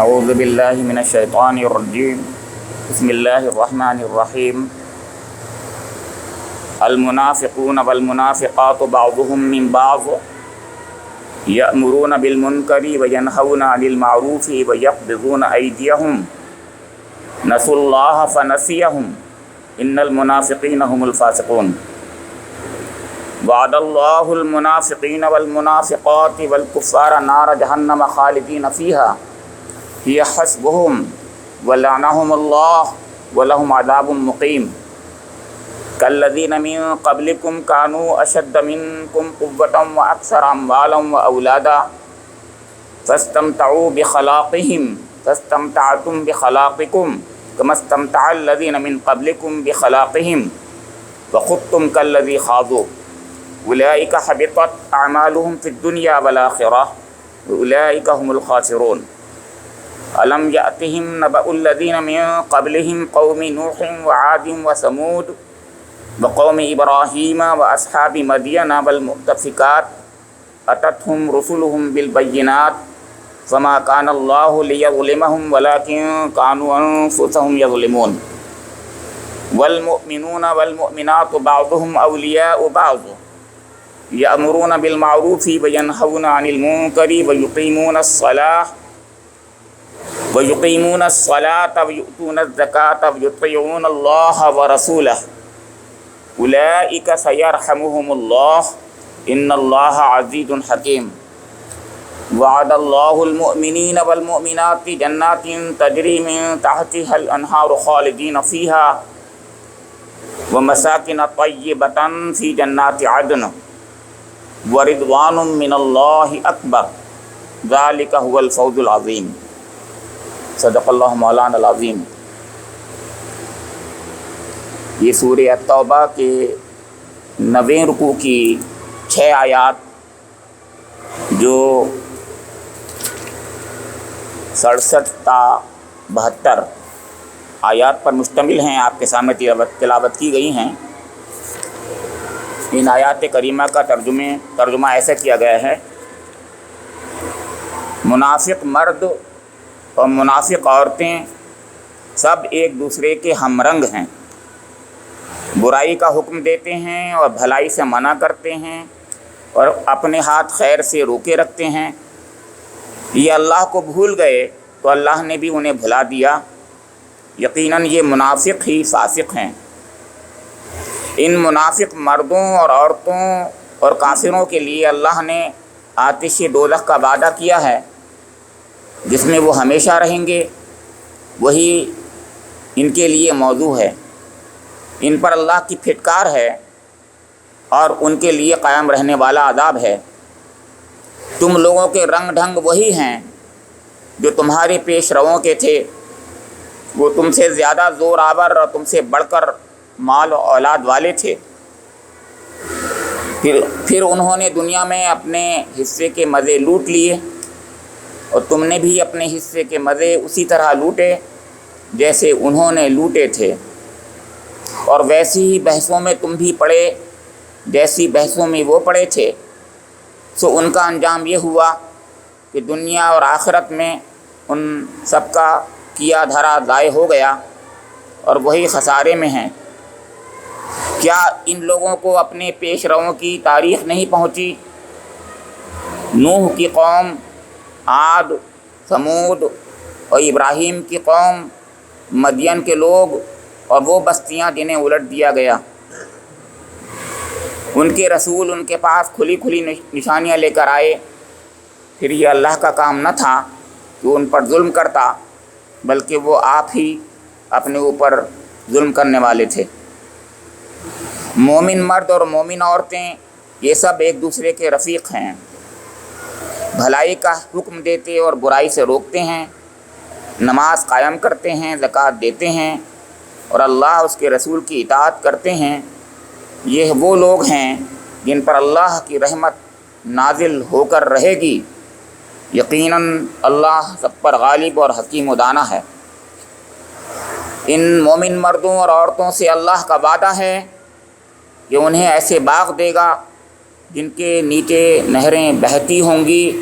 اعوذ باللہ من الشیطان الرجیم بسم اللہ الرحمن الرحیم المنافقون والمنافقات بعضهم من بعض یأمرون بالمنکر وینہون عن المعروف ویقبضون ایدیہم نسوا اللہ فنسیہم ان المنافقین هم الفاسقون وعد اللہ المنافقین والمنافقات والکفار نار جہنم خالدین فیہا ہی حسبہم ولعنہم اللہ ولہم عذاب مقیم کالذین من قبلکم کانوا اشد منکم قوة واکثر اموالا واولادا فاستمتعوا بخلاقہم فاستمتعتم بخلاقکم کما استمتع الذین من قبلکم بخلاقہم وخضتم کالذی خاضوا اولئک حبطت اعمالہم فی الدنیا والآخرہ اولئک هم الخاسرون الم یأتہم نبأ الذین من قبلہم قوم نوح وعاد وثمود وقوم ابراہیم واصحاب مدین والمؤتفکات اتتہم رسلہم بالبینات فما کان اللہ لیظلمہم ولکن کانوا انفسہم یظلمون والمؤمنون والمؤمنات بعضهم اولیاء بعض یأمرون بالمعروف وینہون عن المنکر ویقیمون الصلاة ویؤتون الزکاة ویطیعون اللہ ورسولہ اولئک سیرحمہم اللہ ان اللہ عزیز حکیم وعد اللہ المؤمنین والمؤمنات جنات تجری من تحتها الانہار خالدین فیہا ومساکن طیبۃ فی جنات عدن ورضوان من اللہ اکبر ذلک هو الفوز العظیم صدق اللہ مولانا العظیم۔ یہ سورہ التوبہ کے 90 رکوع کی 6 آیات جو 67 تا 72 آیات پر مشتمل ہیں آپ کے سامنے تلاوت کی گئی ہیں۔ ان آیات کریمہ کا ترجمہ ایسا کیا گیا ہے: منافق مرد اور منافق عورتیں سب ایک دوسرے کے ہم رنگ ہیں، برائی کا حکم دیتے ہیں اور بھلائی سے منع کرتے ہیں اور اپنے ہاتھ خیر سے روکے رکھتے ہیں۔ یہ اللہ کو بھول گئے تو اللہ نے بھی انہیں بھلا دیا، یقیناً یہ منافق ہی فاسق ہیں۔ ان منافق مردوں اور عورتوں اور کافروں کے لیے اللہ نے آتش دوزخ کا وعدہ کیا ہے جس میں وہ ہمیشہ رہیں گے، وہی ان کے لیے موضوع ہے۔ ان پر اللہ کی پھٹکار ہے اور ان کے لیے قائم رہنے والا عذاب ہے۔ تم لوگوں کے رنگ ڈھنگ وہی ہیں جو تمہارے پیش رووں کے تھے، وہ تم سے زیادہ زور آور اور تم سے بڑھ کر مال و اولاد والے تھے۔ پھر انہوں نے دنیا میں اپنے حصے کے مزے لوٹ لیے اور تم نے بھی اپنے حصے کے مزے اسی طرح لوٹے جیسے انہوں نے لوٹے تھے، اور ویسی ہی بحثوں میں تم بھی پڑے جیسی بحثوں میں وہ پڑے تھے۔ سو ان کا انجام یہ ہوا کہ دنیا اور آخرت میں ان سب کا کیا دھرا ضائع ہو گیا اور وہی خسارے میں ہیں۔ کیا ان لوگوں کو اپنے پیش رووں کی تاریخ نہیں پہنچی؟ نوح کی قوم، عاد، ثمود اور ابراہیم کی قوم، مدین کے لوگ اور وہ بستیاں جنہیں الٹ دیا گیا۔ ان کے رسول ان کے پاس کھلی کھلی نشانیاں لے کر آئے، پھر یہ اللہ کا کام نہ تھا کہ ان پر ظلم کرتا، بلکہ وہ آپ ہی اپنے اوپر ظلم کرنے والے تھے۔ مومن مرد اور مومن عورتیں یہ سب ایک دوسرے کے رفیق ہیں، بھلائی کا حکم دیتے اور برائی سے روکتے ہیں، نماز قائم کرتے ہیں، زکوٰۃ دیتے ہیں اور اللہ اس کے رسول کی اطاعت کرتے ہیں۔ یہ وہ لوگ ہیں جن پر اللہ کی رحمت نازل ہو کر رہے گی، یقیناً اللہ سب پر غالب اور حکیم و دانا ہے۔ ان مومن مردوں اور عورتوں سے اللہ کا وعدہ ہے کہ انہیں ایسے باغ دے گا جن کے نیچے نہریں بہتی ہوں گی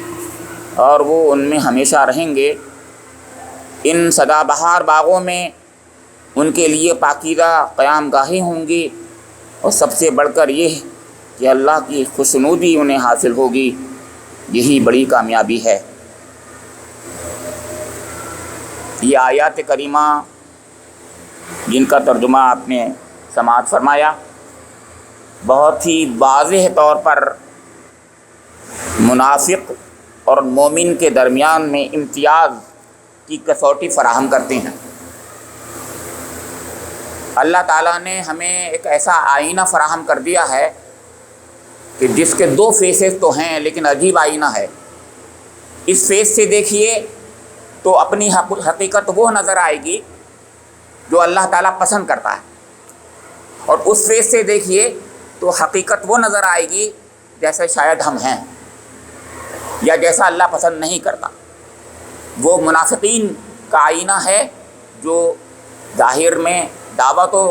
اور وہ ان میں ہمیشہ رہیں گے، ان سدا بہار باغوں میں ان کے لیے پاکیزہ قیام گاہیں ہوں گی، اور سب سے بڑھ کر یہ کہ اللہ کی خوشنودی انہیں حاصل ہوگی، یہی بڑی کامیابی ہے۔ یہ آیات کریمہ جن کا ترجمہ آپ نے سماعت فرمایا، بہت ہی واضح طور پر منافق اور مومن کے درمیان میں امتیاز کی کسوٹی فراہم کرتے ہیں۔ اللہ تعالیٰ نے ہمیں ایک ایسا آئینہ فراہم کر دیا ہے کہ جس کے دو فیسز تو ہیں لیکن عجیب آئینہ ہے۔ اس فیس سے دیکھیے تو اپنی حقیقت وہ نظر آئے گی جو اللہ تعالیٰ پسند کرتا ہے، اور اس فیس سے دیکھیے تو حقیقت وہ نظر آئے گی جیسے شاید ہم ہیں یا جیسا اللہ پسند نہیں کرتا۔ وہ منافقین کا آئینہ ہے جو ظاہر میں دعویٰ تو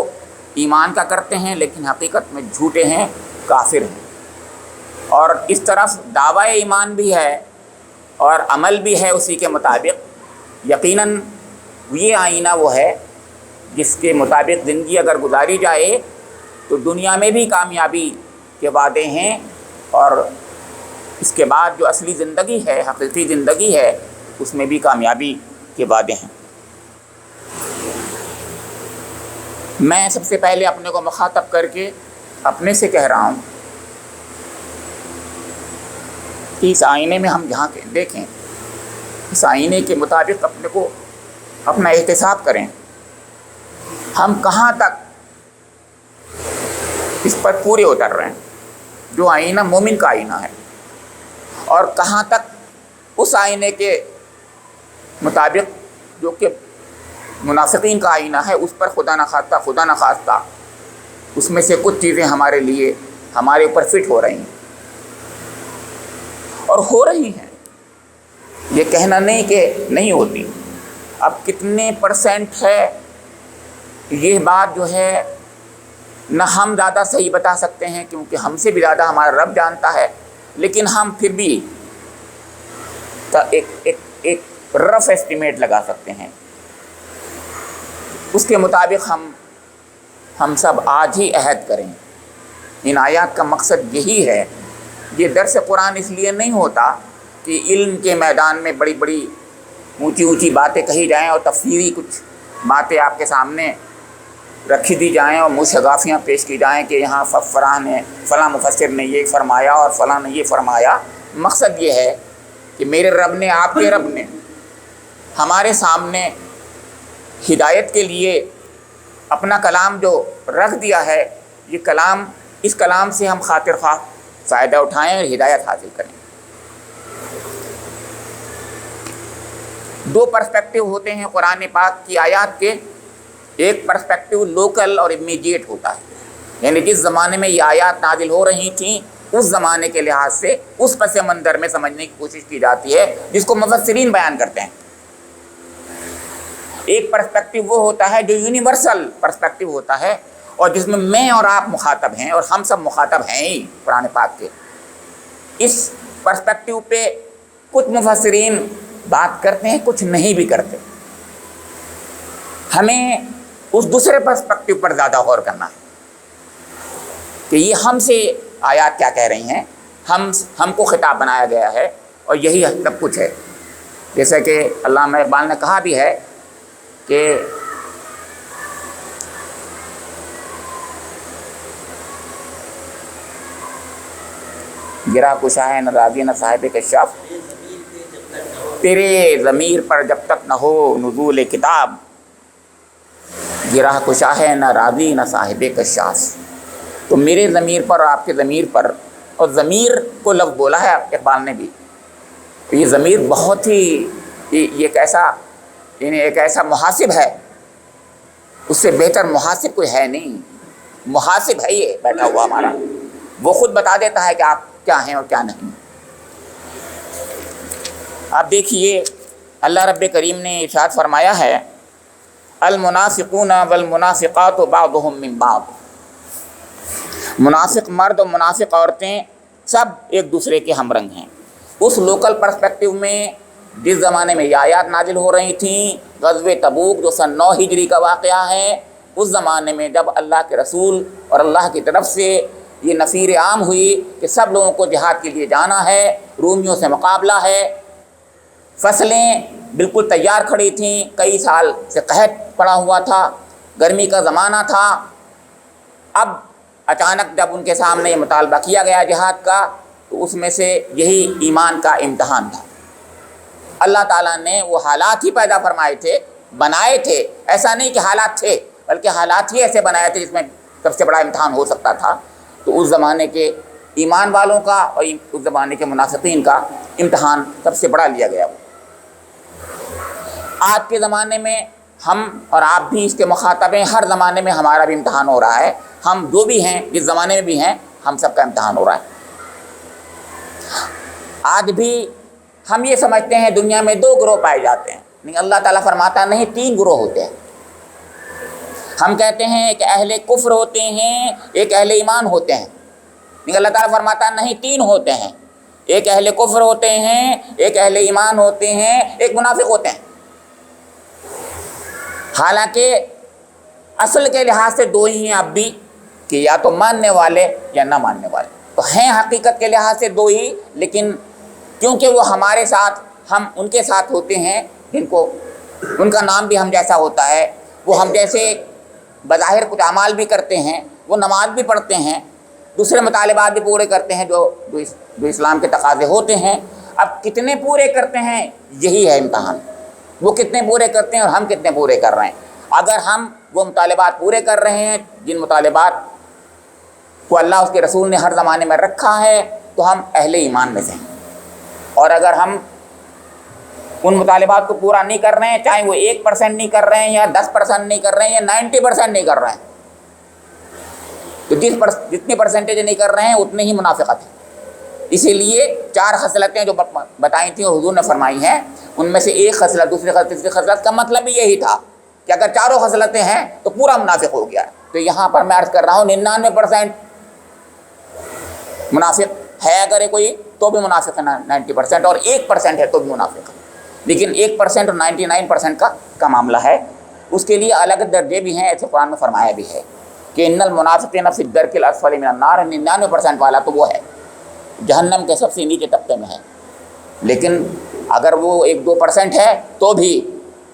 ایمان کا کرتے ہیں لیکن حقیقت میں جھوٹے ہیں، کافر ہیں، اور اس طرف دعویٰ ایمان بھی ہے اور عمل بھی ہے اسی کے مطابق۔ یقیناً یہ آئینہ وہ ہے جس کے مطابق زندگی اگر گزاری جائے تو دنیا میں بھی کامیابی کے وعدے ہیں، اور اس کے بعد جو اصلی زندگی ہے، حقیقی زندگی ہے، اس میں بھی کامیابی کے وعدے ہیں۔ میں سب سے پہلے اپنے کو مخاطب کر کے اپنے سے کہہ رہا ہوں کہ اس آئینے میں ہم جہاں دیکھیں، اس آئینے کے مطابق اپنے کو اپنا احتساب کریں، ہم کہاں تک اس پر پورے اتر رہے ہیں جو آئینہ مومن کا آئینہ ہے، اور کہاں تک اس آئینے کے مطابق جو کہ منافقین کا آئینہ ہے اس پر خدا نخواستہ اس میں سے کچھ چیزیں ہمارے لیے ہمارے اوپر فٹ ہو رہی ہیں، اور ہو رہی ہیں، یہ کہنا نہیں کہ نہیں ہوتی۔ اب کتنے پرسنٹ ہے یہ بات جو ہے نہ ہم زیادہ صحیح بتا سکتے ہیں، کیونکہ ہم سے بھی زیادہ ہمارا رب جانتا ہے، لیکن ہم پھر بھی ایک رف ایسٹیمیٹ لگا سکتے ہیں۔ اس کے مطابق ہم سب آج ہی عہد کریں۔ ان آیات کا مقصد یہی ہے۔ یہ درس قرآن اس لیے نہیں ہوتا کہ علم کے میدان میں بڑی بڑی اونچی باتیں کہی جائیں اور تفسیری کچھ باتیں آپ کے سامنے رکھی دی جائیں اور منہ سے گافیاں پیش کی جائیں کہ یہاں فلاں مفسر نے یہ فرمایا اور فلاں نے یہ فرمایا۔ مقصد یہ ہے کہ میرے رب نے، آپ کے رب نے ہمارے سامنے ہدایت کے لیے اپنا کلام جو رکھ دیا ہے، یہ کلام، اس کلام سے ہم خاطر خواہ فائدہ اٹھائیں اور ہدایت حاصل کریں۔ دو پرسپیکٹیو ہوتے ہیں قرآن پاک کی آیات کے۔ ایک پرسپیکٹیو لوکل اور امیڈیٹ ہوتا ہے، یعنی جس زمانے میں یہ آیات نازل ہو رہی تھیں اس زمانے کے لحاظ سے اس پس منظر میں سمجھنے کی کوشش کی جاتی ہے، جس کو مفسرین بیان کرتے ہیں۔ ایک پرسپیکٹیو وہ ہوتا ہے جو یونیورسل پرسپیکٹیو ہوتا ہے، اور جس میں میں اور آپ مخاطب ہیں اور ہم سب مخاطب ہیں ہی قرآن پاک کے۔ اس پرسپیکٹیو پہ کچھ مفسرین بات کرتے ہیں، کچھ نہیں بھی کرتے۔ ہمیں اس دوسرے پرسپیکٹیو پر زیادہ غور کرنا ہے کہ یہ ہم سے آیات کیا کہہ رہی ہیں، ہم کو خطاب بنایا گیا ہے، اور یہی سب کچھ ہے۔ جیسا کہ علامہ اقبال نے کہا بھی ہے کہ گرا کشا ہے نہ راضی نہ صاحب کشاف، تیرے ضمیر پر جب تک نہ ہو نزول کتاب، گرا کشا ہے نہ راضی نہ صاحب کشاف۔ تو میرے ضمیر پر اور آپ کے ضمیر پر، اور ضمیر کو لفظ بولا ہے اقبال نے بھی، تو یہ ضمیر بہت ہی ایک ایسا محاسب ہے، اس سے بہتر محاسب کوئی ہے نہیں۔ محاسب ہے یہ بیٹھا ہوا ہمارا، وہ خود بتا دیتا ہے کہ آپ کیا ہیں اور کیا نہیں۔ آپ دیکھیے اللہ رب کریم نے ارشاد فرمایا ہے، المنافقون والمنافقات بعضهم من بعض، منافق مرد اور منافق عورتیں سب ایک دوسرے کے ہم رنگ ہیں۔ اس لوکل پرسپیکٹیو میں جس زمانے میں یہ آیات نازل ہو رہی تھیں، غزوہ تبوک جو سن 9 ہجری کا واقعہ ہے، اس زمانے میں جب اللہ کے رسول اور اللہ کی طرف سے یہ نفیر عام ہوئی کہ سب لوگوں کو جہاد کے لیے جانا ہے، رومیوں سے مقابلہ ہے، فصلیں بالکل تیار کھڑی تھیں، کئی سال سے قحط پڑا ہوا تھا، گرمی کا زمانہ تھا، اب اچانک جب ان کے سامنے یہ مطالبہ کیا گیا جہاد کا تو اس میں سے یہی ایمان کا امتحان تھا۔ اللہ تعالیٰ نے وہ حالات ہی پیدا فرمائے تھے، بنائے تھے، ایسا نہیں کہ حالات تھے بلکہ حالات ہی ایسے بنائے تھے جس میں سب سے بڑا امتحان ہو سکتا تھا۔ تو اس زمانے کے ایمان والوں کا اور اس زمانے کے منافقین کا امتحان سب سے بڑا لیا گیا۔ آج کے زمانے میں ہم اور آپ بھی اس کے مخاطب ہیں، ہر زمانے میں ہمارا بھی امتحان ہو رہا ہے، ہم جو بھی ہیں جس زمانے میں بھی ہیں ہم سب کا امتحان ہو رہا ہے۔ آج بھی ہم یہ سمجھتے ہیں دنیا میں 2 گروہ پائے جاتے ہیں، لیکن اللہ تعالیٰ فرماتا نہیں 3 گروہ ہوتے ہیں۔ ہم کہتے ہیں ایک اہل کفر ہوتے ہیں، ایک اہل ایمان ہوتے ہیں، لیکن اللہ تعالیٰ فرماتا نہیں 3 ہوتے ہیں، ایک اہل کفر ہوتے ہیں، ایک اہل ایمان ہوتے ہیں، ایک منافق ہوتے ہیں۔ حالانکہ اصل کے لحاظ سے 2 ہی ہیں اب بھی، کہ یا تو ماننے والے یا نہ ماننے والے، تو ہیں حقیقت کے لحاظ سے 2 ہی، لیکن کیونکہ وہ ہمارے ساتھ، ہم ان کے ساتھ ہوتے ہیں جن کو ان کا نام بھی ہم جیسا ہوتا ہے، وہ ہم جیسے بظاہر کچھ اعمال بھی کرتے ہیں، وہ نماز بھی پڑھتے ہیں، دوسرے مطالبات بھی پورے کرتے ہیں جو اسلام کے تقاضے ہوتے ہیں۔ اب کتنے پورے کرتے ہیں یہی ہے امتحان، وہ کتنے پورے کرتے ہیں اور ہم کتنے پورے کر رہے ہیں۔ اگر ہم وہ مطالبات پورے کر رہے ہیں جن مطالبات کو اللہ اس کے رسول نے ہر زمانے میں رکھا ہے تو ہم اہل ایمان میں سے ہیں، اور اگر ہم ان مطالبات کو پورا نہیں کر رہے ہیں، چاہے وہ 1% نہیں کر رہے ہیں یا 10% نہیں کر رہے ہیں یا 90% نہیں کر رہے ہیں، تو جتنی پرسنٹیج نہیں کر رہے ہیں اتنے ہی منافقت ہے۔ اسی لیے 4 خصلتیں جو بتائی تھیں اور حضور نے فرمائی ہیں، ان میں سے ایک خصلت، دوسری خصلت، تیسری خصلت کا مطلب بھی یہی تھا کہ اگر 4 خصلتیں ہیں تو پورا منافق ہو گیا۔ تو یہاں پر میں عرض کر رہا ہوں 99% منافق ہے اگر کوئی تو بھی منافق ہے 90%، اور 1% ہے تو بھی منافق ہے، لیکن 1% اور 99% کا معاملہ ہے۔ اس کے لیے الگ درجے بھی ہیں، ایسے قرآن میں فرمایا بھی ہے کہ ان المنافقین فی الدرک الاسفل من النار، 99% والا تو وہ ہے جہنم کے سب سے نیچے طبقے میں ہے، لیکن اگر وہ 1-2% ہے تو بھی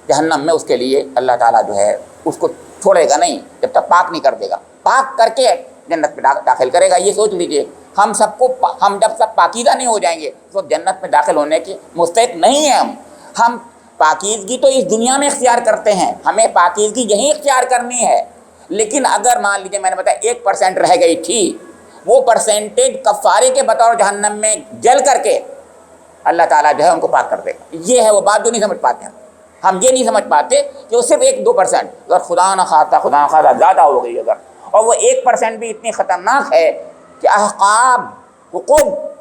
جہنم میں اس کے لیے اللہ تعالیٰ جو ہے اس کو چھوڑے گا نہیں جب تک پاک نہیں کر دے گا، پاک کر کے جنت میں داخل کرے گا۔ یہ سوچ لیجئے ہم جب تک پاکیزہ نہیں ہو جائیں گے تو جنت میں داخل ہونے کی مستحق نہیں ہیں ہم پاکیزگی تو اس دنیا میں اختیار کرتے ہیں، ہمیں پاکیزگی یہیں اختیار کرنی ہے، لیکن اگر مان لیجیے میں نے بتایا 1% رہ گئی تھی، وہ پرسنٹیج کفارے کے بطور جہنم میں جل کر کے اللہ تعالیٰ جو ہے ان کو پاک کر دے گا۔ یہ ہے وہ بات جو نہیں سمجھ پاتے ہم یہ نہیں سمجھ پاتے کہ وہ صرف 1-2%، اگر خدا نہ خواستہ زیادہ ہو گئی اگر، اور وہ 1% بھی اتنی خطرناک ہے کہ احقاب حقوق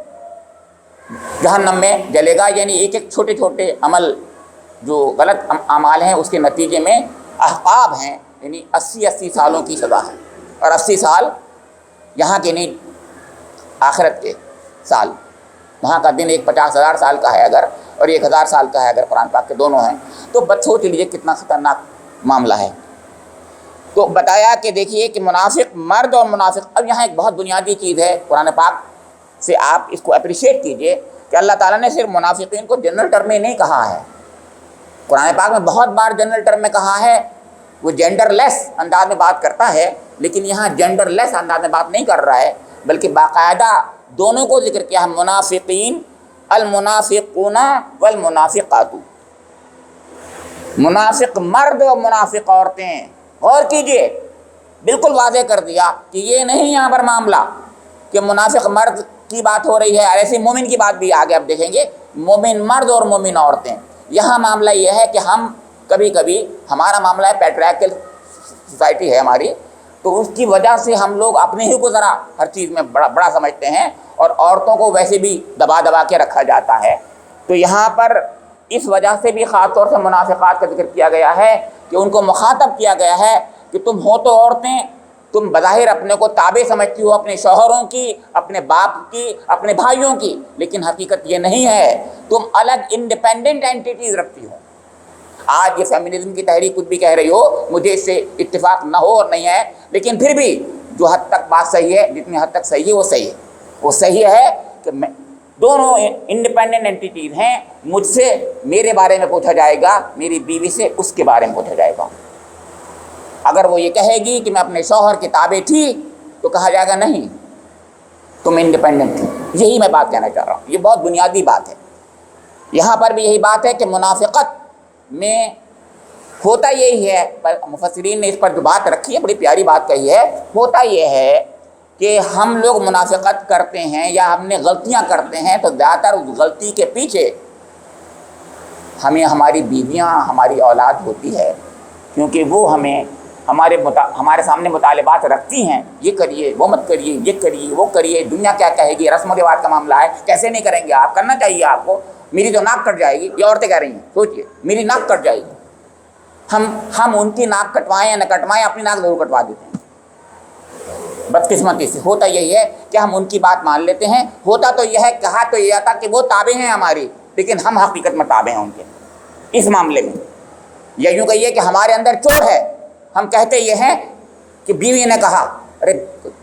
جہنم میں جلے گا، یعنی ایک چھوٹے چھوٹے عمل جو غلط اعمال ہیں اس کے نتیجے میں احقاب ہیں، یعنی 80 سالوں کی سزا ہے، اور 80 سال یہاں کے نہیں آخرت کے سال، وہاں کا دن ایک 50,000 سال کا ہے اگر، اور 1,000 سال کا ہے اگر، قرآن پاک کے دونوں ہیں، تو بس سوچ لیجیے کتنا خطرناک معاملہ ہے۔ تو بتایا کہ دیکھیے کہ منافق مرد اور منافق، اب یہاں ایک بہت بنیادی چیز ہے قرآن پاک سے آپ اس کو اپریشیٹ کیجئے کہ اللہ تعالیٰ نے صرف منافقین کو جنرل ٹرم میں نہیں کہا ہے، قرآن پاک میں بہت بار جنرل ٹرم میں کہا ہے، وہ جینڈر لیس انداز میں بات کرتا ہے، لیکن یہاں جینڈر لیس انداز میں بات نہیں کر رہا ہے، بلکہ باقاعدہ دونوں کو ذکر کیا ہے، منافقین، المنافقون والمنافقات، منافق مرد اور منافق عورتیں۔ غور کیجئے، بالکل واضح کر دیا کہ یہ نہیں یہاں پر معاملہ کہ منافق مرد کی بات ہو رہی ہے، ایسے مومن کی بات بھی آگے آپ دیکھیں گے، مومن مرد اور مومن عورتیں۔ یہاں معاملہ یہ ہے کہ ہم کبھی کبھی ہمارا معاملہ ہے پیٹریارکل سوسائٹی ہے ہماری، تو اس کی وجہ سے ہم لوگ اپنے ہی کو ذرا ہر چیز میں بڑا سمجھتے ہیں، اور عورتوں کو ویسے بھی دبا کے رکھا جاتا ہے۔ تو یہاں پر اس وجہ سے بھی خاص طور سے منافقات کا ذکر کیا گیا ہے کہ ان کو مخاطب کیا گیا ہے کہ تم ہو تو عورتیں، تم بظاہر اپنے کو تابع سمجھتی ہو اپنے شوہروں کی، اپنے باپ کی، اپنے بھائیوں کی، لیکن حقیقت یہ نہیں ہے، تم الگ انڈیپینڈنٹ اینٹیٹیز رکھتی ہو۔ آج یہ فیمنزم کی تحریک کچھ بھی کہہ رہی ہو، مجھے اس سے اتفاق نہ ہو اور نہیں ہے، لیکن پھر بھی جو حد تک بات صحیح ہے، جتنی حد تک صحیح ہے وہ صحیح ہے۔ وہ صحیح ہے کہ میں دونوں انڈیپینڈنٹ اینٹیٹیز ہیں، مجھ سے میرے بارے میں پوچھا جائے گا، میری بیوی سے اس کے بارے میں پوچھا جائے گا۔ اگر وہ یہ کہے گی کہ میں اپنے شوہر کے تابع تھی تو کہا جائے گا نہیں، تم انڈیپینڈنٹ تھی۔ یہی میں بات کہنا چاہ رہا ہوں، یہ بہت بنیادی بات ہے۔ یہاں پر بھی یہی بات ہے کہ منافقت میں ہوتا یہی ہے، پر مفسرین نے اس پر جو بات رکھی ہے بڑی پیاری بات کہی ہے، ہوتا یہ ہے کہ ہم لوگ منافقت کرتے ہیں یا ہم نے غلطیاں کرتے ہیں تو زیادہ تر اس غلطی کے پیچھے ہمیں ہماری بیویاں، ہماری اولاد ہوتی ہے، کیونکہ وہ ہمیں ہمارے سامنے مطالبات رکھتی ہیں، یہ کریے، وہ مت کریے، یہ کریے، وہ کریے، دنیا کیا کہے گی، رسم و رواج کا معاملہ ہے، کیسے نہیں کریں گے آپ، کرنا چاہیے آپ کو، میری تو ناک کٹ جائے گی، یہ عورتیں کہہ رہی ہیں، سوچئے میری ناک کٹ جائے گی۔ ہم ان کی ناک کٹوائیں یا نہ کٹوائیں، اپنی ناک ضرور کٹوا دیتے ہیں بدقسمتی سے۔ ہوتا یہی ہے کہ ہم ان کی بات مان لیتے ہیں، ہوتا تو یہ ہے، کہا تو یہ تھا کہ وہ تابع ہیں ہماری، لیکن ہم حقیقت میں تابع ہیں ان کے اس معاملے میں۔ یا یوں کہیے کہ ہمارے اندر چور ہے، ہم کہتے یہ ہیں کہ بیوی نے کہا، ارے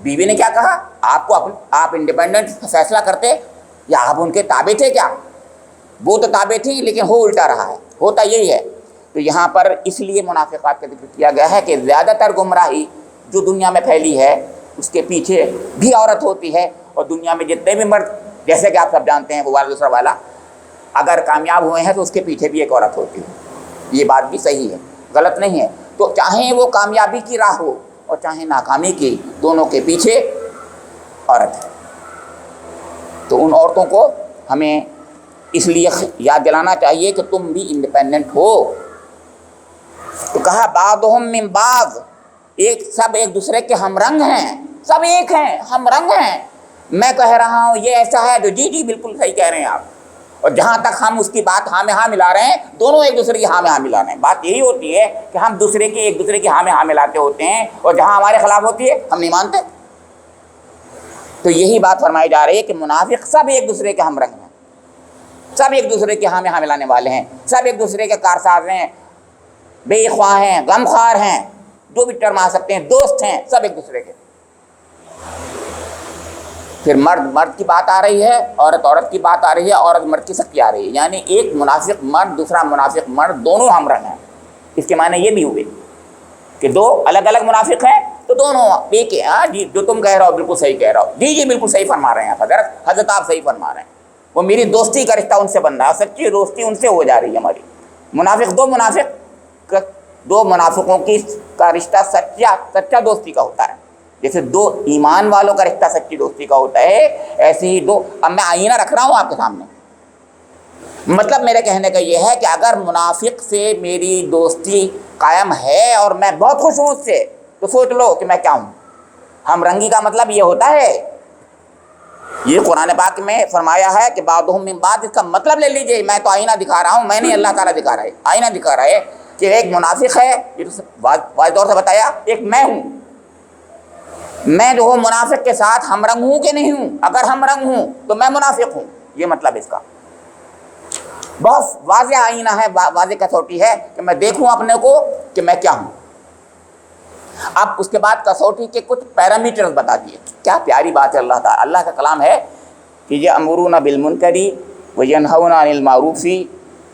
بیوی نے کیا کہا، آپ انڈیپینڈنٹ فیصلہ کرتے یا آپ ان کے تابع تھے کیا؟ وہ تو تابع تھی لیکن ہو الٹا رہا ہے، ہوتا یہی ہے۔ تو یہاں پر اس لیے منافقات کا ذکر کیا گیا ہے کہ زیادہ تر گمراہی جو دنیا میں پھیلی ہے اس کے پیچھے بھی عورت ہوتی ہے، اور دنیا میں جتنے بھی مرد، جیسے کہ آپ سب جانتے ہیں وہ والا دوسرا والا، اگر کامیاب ہوئے ہیں تو اس کے پیچھے بھی ایک عورت ہوتی ہے۔ یہ بات بھی صحیح ہے، غلط نہیں ہے۔ تو چاہے وہ کامیابی کی راہ ہو اور چاہے ناکامی کی، دونوں کے پیچھے عورت ہے۔ تو ان عورتوں کو ہمیں اس لیے یاد دلانا چاہیے کہ تم بھی انڈیپینڈنٹ ہو۔ تو کہا بعضهم من بعض، سب ایک دوسرے کے ہم رنگ ہیں، سب ایک ہیں، ہم رنگ ہیں۔ میں کہہ رہا ہوں یہ ایسا ہے تو جی جی بالکل صحیح کہہ رہے ہیں آپ، اور جہاں تک ہم اس کی بات ہاں میں ہاں ملا رہے ہیں، دونوں ایک دوسرے کی ہاں میں ہاں ملا رہے ہیں۔ بات یہی ہوتی ہے کہ ہم ایک دوسرے کی ہاں میں ہاں ملاتے ہوتے ہیں، اور جہاں ہمارے خلاف ہوتی ہے ہم نہیں مانتے۔ تو یہی بات فرمائی جا رہی ہے کہ منافق سب ایک دوسرے کے ہم رنگ ہیں، سب ایک دوسرے کے ہاں میں ہاں ملانے والے ہیں، سب ایک دوسرے کے کارساز ہیں، بے خواہ ہیں، غم خوار ہیں، جو بھی ٹرم آ سکتے ہیں، دوست ہیں، سب ایک دوسرے کے۔ پھر مرد کی بات آ رہی ہے، عورت کی بات آ رہی ہے، عورت مرد کی سختی آ رہی ہے، یعنی ایک منافق مرد دوسرا منافق مرد دونوں ہم رنگ ہیں۔ اس کے معنی یہ بھی ہوئے کہ دو الگ الگ منافق ہیں تو دونوں ایک ہیں۔ ہاں جی جو تم کہہ رہے ہو بالکل صحیح کہہ رہا ہو، جی جی بالکل صحیح فرما رہے ہیں حضرت آپ صحیح فرما رہے ہیں، وہ میری دوستی کا رشتہ ان سے بن رہا ہے، سچی دوستی ان سے ہو جا رہی ہے ہماری۔ دو منافقوں کا رشتہ سچا دوستی کا ہوتا ہے، جیسے دو ایمان والوں کا رشتہ سچی دوستی کا ہوتا ہے، ایسے ہی دو۔ اب میں آئینہ رکھ رہا ہوں آپ کے سامنے، مطلب میرے کہنے کا یہ ہے کہ اگر منافق سے میری دوستی قائم ہے اور میں بہت خوش ہوں اس سے، تو سوچ لو کہ میں کیا ہوں۔ ہم رنگی کا مطلب یہ ہوتا ہے، یہ قرآن پاک میں فرمایا ہے کہ بعضهم من بعض، اس کا مطلب لے لیجئے، میں تو آئینہ دکھا رہا ہوں، میں نہیں، اللہ تعالیٰ دکھا رہا ہے، آئینہ دکھا رہا ہے کہ ایک منافق ہے، یہ تو واضح طور سے بتایا، ایک میں ہوں، میں جو ہوں منافق کے ساتھ ہم رنگ ہوں کہ نہیں ہوں؟ اگر ہم رنگ ہوں تو میں منافق ہوں، یہ مطلب اس کا بہت واضح آئینہ ہے، واضح کسوٹی ہے کہ میں دیکھوں اپنے کو کہ میں کیا ہوں۔ اب اس کے بعد کسوٹی کے کچھ پیرامیٹرز بتا دیے۔ کیا پیاری بات ہے اللہ تعالیٰ، اللہ کا کلام ہے کہ یأمرون بالمنکر وینہون عن المعروف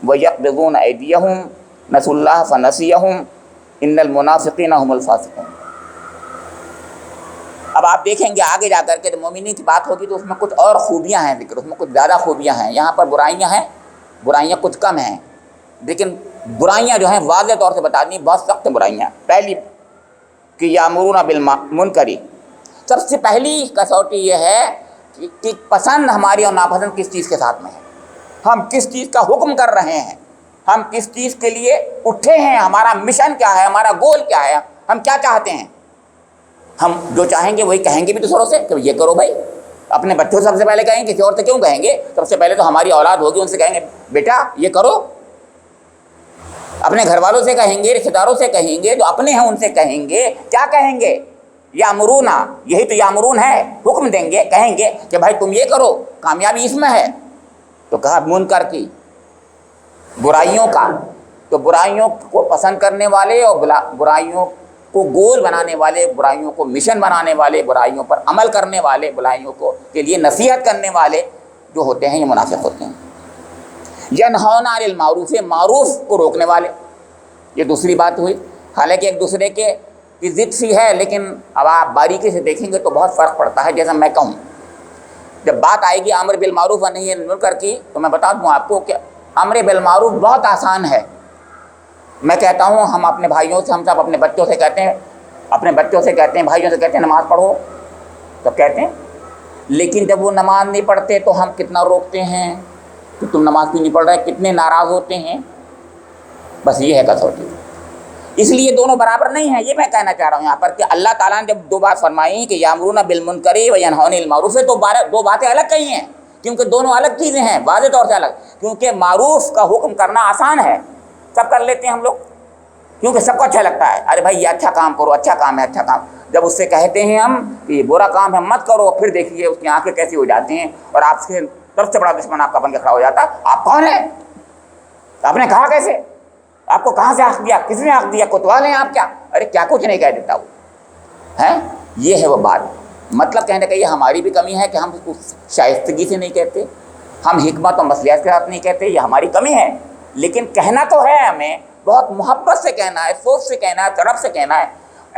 ویقبضون ایدیہم نسوا اللہ فنسیہم ان المنافقین هم الفاسقون۔ اب آپ دیکھیں گے آگے جا کر کے جب مومنین کی بات ہوگی تو اس میں کچھ اور خوبیاں ہیں ذکر، اس میں کچھ زیادہ خوبیاں ہیں۔ یہاں پر برائیاں ہیں، برائیاں کچھ کم ہیں، لیکن برائیاں جو ہیں واضح طور سے بتا دیں، بہت سخت برائیاں۔ پہلی کہ یامرون بالمنکر، سب سے پہلی کسوٹی یہ ہے کہ پسند ہماری اور ناپسند کس چیز کے ساتھ میں ہے، ہم کس چیز کا حکم کر رہے ہیں، ہم کس چیز کے لیے اٹھے ہیں، ہمارا مشن کیا ہے، ہمارا گول کیا ہے، ہم کیا چاہتے ہیں۔ ہم جو چاہیں گے وہی کہیں گے بھی دوسروں سے کہ یہ کرو بھائی، اپنے بچوں سے سب سے پہلے کہیں گے، کسی اور سے کیوں کہیں گے؟ سب سے پہلے تو ہماری اولاد ہوگی، ان سے کہیں گے بیٹا یہ کرو، اپنے گھر والوں سے کہیں گے، رشتہ داروں سے کہیں گے، جو اپنے ہیں ان سے کہیں گے، کیا کہیں گے؟ یامرونا، یہی تو یامرون ہے، حکم دیں گے، کہیں گے کہ بھائی تم یہ کرو، کامیابی اس میں ہے۔ تو کہا منکر کی، برائیوں کا، تو برائیوں کو پسند کرنے والے اور برائیوں کو گول بنانے والے، برائیوں کو مشن بنانے والے، برائیوں پر عمل کرنے والے، برائیوں کو کے لیے نصیحت کرنے والے جو ہوتے ہیں یہ منافق ہوتے ہیں۔ ینہون عن المعروف، معروف کو روکنے والے، یہ دوسری بات ہوئی۔ حالانکہ ایک دوسرے کی ضد سی ہے، لیکن اب آپ باریکی سے دیکھیں گے تو بہت فرق پڑتا ہے۔ جیسا میں کہوں، جب بات آئے گی امر بالمعروف و نہی عن المنکر کی، تو میں بتا دوں آپ کو کہ امر بالمعروف بہت آسان ہے۔ میں کہتا ہوں، ہم اپنے بھائیوں سے، ہم سب اپنے بچوں سے کہتے ہیں، بھائیوں سے کہتے ہیں نماز پڑھو، تو کہتے ہیں، لیکن جب وہ نماز نہیں پڑھتے تو ہم کتنا روکتے ہیں کہ تم نماز کیوں نہیں پڑھ رہے، کتنے ناراض ہوتے ہیں۔ بس یہ ہے کسوٹی۔ اس لیے دونوں برابر نہیں ہیں، یہ میں کہنا چاہ رہا ہوں یہاں پر کہ اللہ تعالیٰ نے جب دو بات فرمائی کہ یامرون بالمنکر و ینہون عن المعروف، تو دو باتیں الگ کہی ہیں، کیونکہ دونوں الگ چیزیں ہیں، واضح طور سے الگ۔ کیونکہ معروف کا حکم کرنا آسان ہے، سب کر لیتے ہیں ہم لوگ، کیونکہ سب کو اچھا لگتا ہے، ارے بھائی یہ اچھا کام کرو، اچھا کام ہے، اچھا کام۔ جب اس سے کہتے ہیں ہم کہ یہ برا کام ہے مت کرو، پھر دیکھیے اس کی آنکھیں کیسی ہو جاتی ہیں، اور آپ سے سب سے بڑا دشمن آپ کا بن کے کھڑا ہو جاتا ہے۔ آپ کون ہیں؟ آپ نے کہا کیسے؟ آپ کو کہاں سے حق دیا؟ کس نے حق دیا؟ کوتوال ہیں آپ کیا؟ ارے کیا کچھ نہیں کہہ دیتا وہ ہے۔ یہ ہے وہ بات۔ مطلب کہنے کا یہ ہماری بھی کمی ہے کہ ہم اس شائستگی سے نہیں کہتے، ہم حکمت و مصلحت کے ساتھ نہیں کہتے، یہ ہماری کمی ہے۔ لیکن کہنا تو ہے، ہمیں بہت محبت سے کہنا ہے، سوچ سے کہنا ہے، طرف سے کہنا ہے،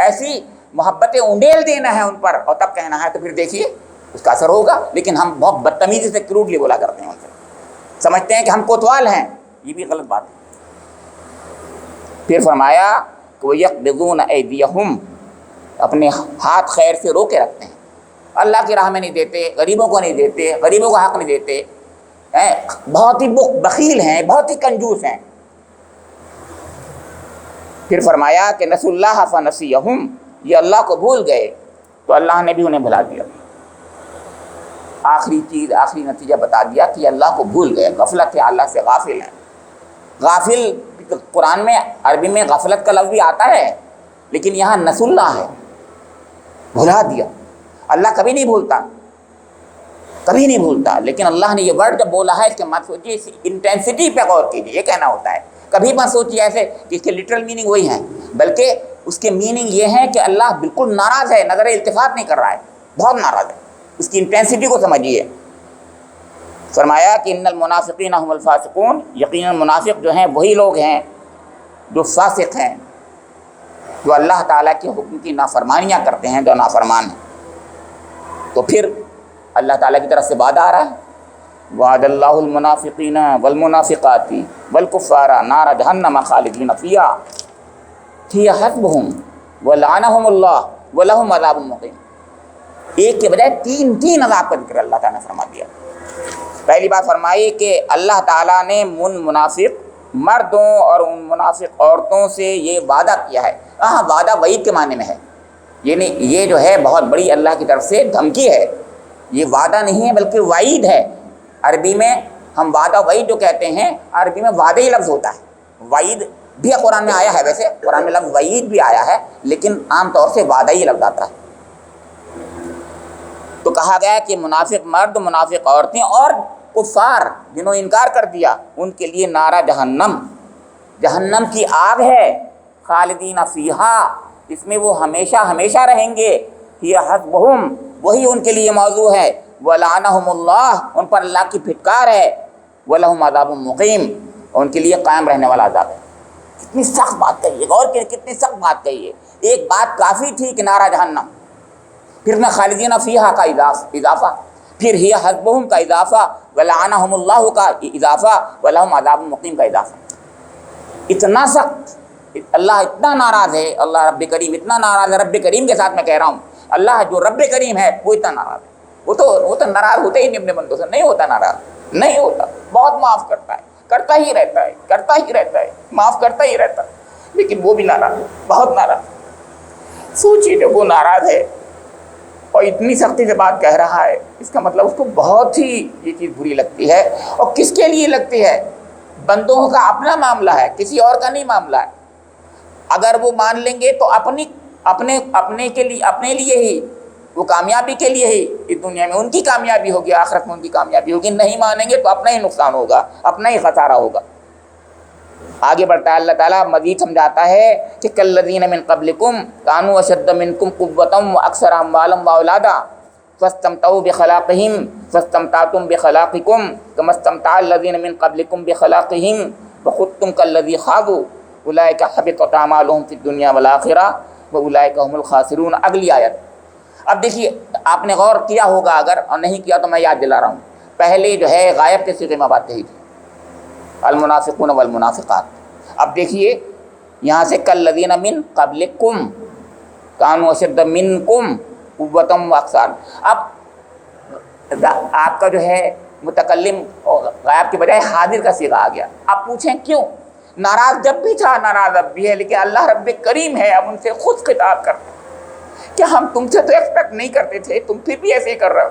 ایسی محبتیں انڈیل دینا ہے ان پر، اور تب کہنا ہے، تو پھر دیکھیے اس کا اثر ہوگا۔ لیکن ہم بہت بدتمیزی سے کروڈلی بولا کرتے ہیں ان سے، سمجھتے ہیں کہ ہم کوتوال ہیں، یہ بھی غلط بات ہے۔ پھر فرمایا کہ وَيَقْبِضُونَ أَيْدِيَهُمْ، اپنے ہاتھ خیر سے روکے رکھتے ہیں، اللہ کی راہ میں نہیں دیتے، غریبوں کو نہیں دیتے، غریبوں کا حق نہیں دیتے، بہت ہی بخیل ہیں، بہت ہی کنجوس ہیں۔ پھر فرمایا کہ نسوا اللہ فنسیہم، یہ اللہ کو بھول گئے تو اللہ نے بھی انہیں بھلا دیا۔ آخری چیز، آخری نتیجہ بتا دیا کہ یہ اللہ کو بھول گئے، غفلت ہے، اللہ سے غافل ہیں۔ غافل قرآن میں عربی میں غفلت کا لفظ بھی آتا ہے، لیکن یہاں نسوا اللہ ہے، بھلا دیا۔ اللہ کبھی نہیں بھولتا، کبھی نہیں بھولتا، لیکن اللہ نے یہ ورڈ جب بولا ہے اس کے مت سوچیے، اس انٹینسٹی پہ غور کیجیے، یہ کہنا ہوتا ہے۔ کبھی مت سوچیے ایسے کہ اس کے لٹرل میننگ وہی ہیں، بلکہ اس کے میننگ یہ ہے کہ اللہ بالکل ناراض ہے، نظر التفات نہیں کر رہا ہے، بہت ناراض ہے، اس کی انٹینسٹی کو سمجھیے۔ فرمایا کہ ان المنافقین هم الفاسقون، یقیناً منافق جو ہیں وہی لوگ ہیں جو فاسق ہیں، جو اللہ تعالیٰ کے حکم کی نافرمانیاں کرتے ہیں، جو نافرمان ہیں۔ تو پھر اللہ تعالیٰ کی طرف سے وعدہ آ رہا ہے، وعد اللہ المنافقین والمنافقات والکفار نار جہنم خالدین فیہا ہی حسبہم ولعنہم اللہ ولہم عذاب مقیم۔ ایک کے بجائے تین عذاب کا ذکر اللہ تعالیٰ نے فرما دیا۔ پہلی بات فرمائی کہ اللہ تعالیٰ نے ان منافق مردوں اور ان منافق عورتوں سے یہ وعدہ کیا ہے۔ ہاں، وعدہ وعید کے معنی میں ہے، یعنی یہ جو ہے بہت بڑی اللہ کی طرف سے دھمکی ہے، یہ وعدہ نہیں ہے بلکہ وعید ہے۔ عربی میں ہم وعدہ وعید جو کہتے ہیں، عربی میں وعدہ ہی لفظ ہوتا ہے۔ وعید بھی قرآن میں آیا ہے، ویسے قرآن میں لفظ وعید بھی آیا ہے، لیکن عام طور سے وعدہ ہی لفظ آتا ہے۔ تو کہا گیا کہ منافق مرد، منافق عورتیں اور کفار جنہوں نے انکار کر دیا، ان کے لیے نارا جہنم، جہنم کی آگ ہے، خالدین فیہا، اس میں وہ ہمیشہ ہمیشہ رہیں گے، ہی حسبہم، وہی ان کے لیے موضوع ہے، ولعنہم اللہ، ان پر اللہ کی پھٹکار ہے، ولہم عذاب مقیم، ان کے لیے قائم رہنے والا عذاب ہے۔ کتنی سخت بات کہی ہے، غور کی کتنی سخت بات کہی ہے۔ ایک بات کافی تھی کہ نارا جہنم، پھر میں خالدین فیہا کا اضافہ، پھر ہی حسبہم کا اضافہ، ولعنہم اللہ کا اضافہ، ولہم عذاب مقیم کا اضافہ۔ اتنا سخت، اللہ اتنا ناراض ہے، اللہ رب کریم اتنا ناراض ہے، رب کریم کے ساتھ میں کہہ رہا ہوں، اللہ جو رب کریم ہے وہ اتنا ناراض ہے۔ وہ تو ناراض ہوتا ہی نہیں اپنے بندوں سے، نہیں ہوتا ناراض، نہیں ہوتا، بہت معاف کرتا ہے، کرتا ہی رہتا ہے، کرتا ہی رہتا ہے، معاف کرتا ہی رہتا ہے، لیکن وہ بھی ناراض ہے، بہت ناراض۔ سوچیے جب وہ ناراض ہے اور اتنی سختی سے بات کہہ رہا ہے، اس کا مطلب اس کو بہت ہی یہ چیز بری لگتی ہے۔ اور کس کے لیے لگتی ہے؟ بندوں کا اپنا معاملہ ہے، کسی اور کا نہیں معاملہ ہے۔ اگر وہ مان لیں گے تو اپنے کے لیے، اپنے لیے ہی، وہ کامیابی کے لیے ہی، اس دنیا میں ان کی کامیابی ہوگی، آخرت میں ان کی کامیابی ہوگی۔ نہیں مانیں گے تو اپنا ہی نقصان ہوگا، اپنا ہی خسارہ ہوگا۔ آگے بڑھتا ہے اللہ تعالیٰ مزید سمجھاتا ہے کہ کالذین من قبلکم کانوا اشد منکم قوۃ واکثر اموالا واولادا فاستمتعوا بخلاقہم فاستمتعتم بخلاقکم کما استمتع الذین من قبلکم بخلاقہم وخضتم کالذی خاضوا اولئک حبطت اعمالہم فی الدنیا والآخرہ واولئک هم الخاسرون۔ اگلی آیت اب دیکھیے، آپ نے غور کیا ہوگا اگر، اور نہیں کیا تو میں یاد دلا رہا ہوں، پہلے جو ہے غائب کے صیغے میں بات کہی تھی، المنافقون والمنافقات۔ اب دیکھیے یہاں سے کالذین من قبلکم کانوا اشد منکم قوۃ واکثر، اب آپ کا جو ہے متکلم غائب کے بجائے حاضر کا صیغہ آ گیا۔ اب پوچھیں کیوں؟ ناراض جب بھی تھا، ناراض اب بھی ہے، لیکن اللہ رب کریم ہے، اب ان سے خود خطاب کرتے کہ ہم تم سے تو ایکسپیکٹ نہیں کرتے تھے، تم پھر بھی ایسے ہی کر رہے ہو،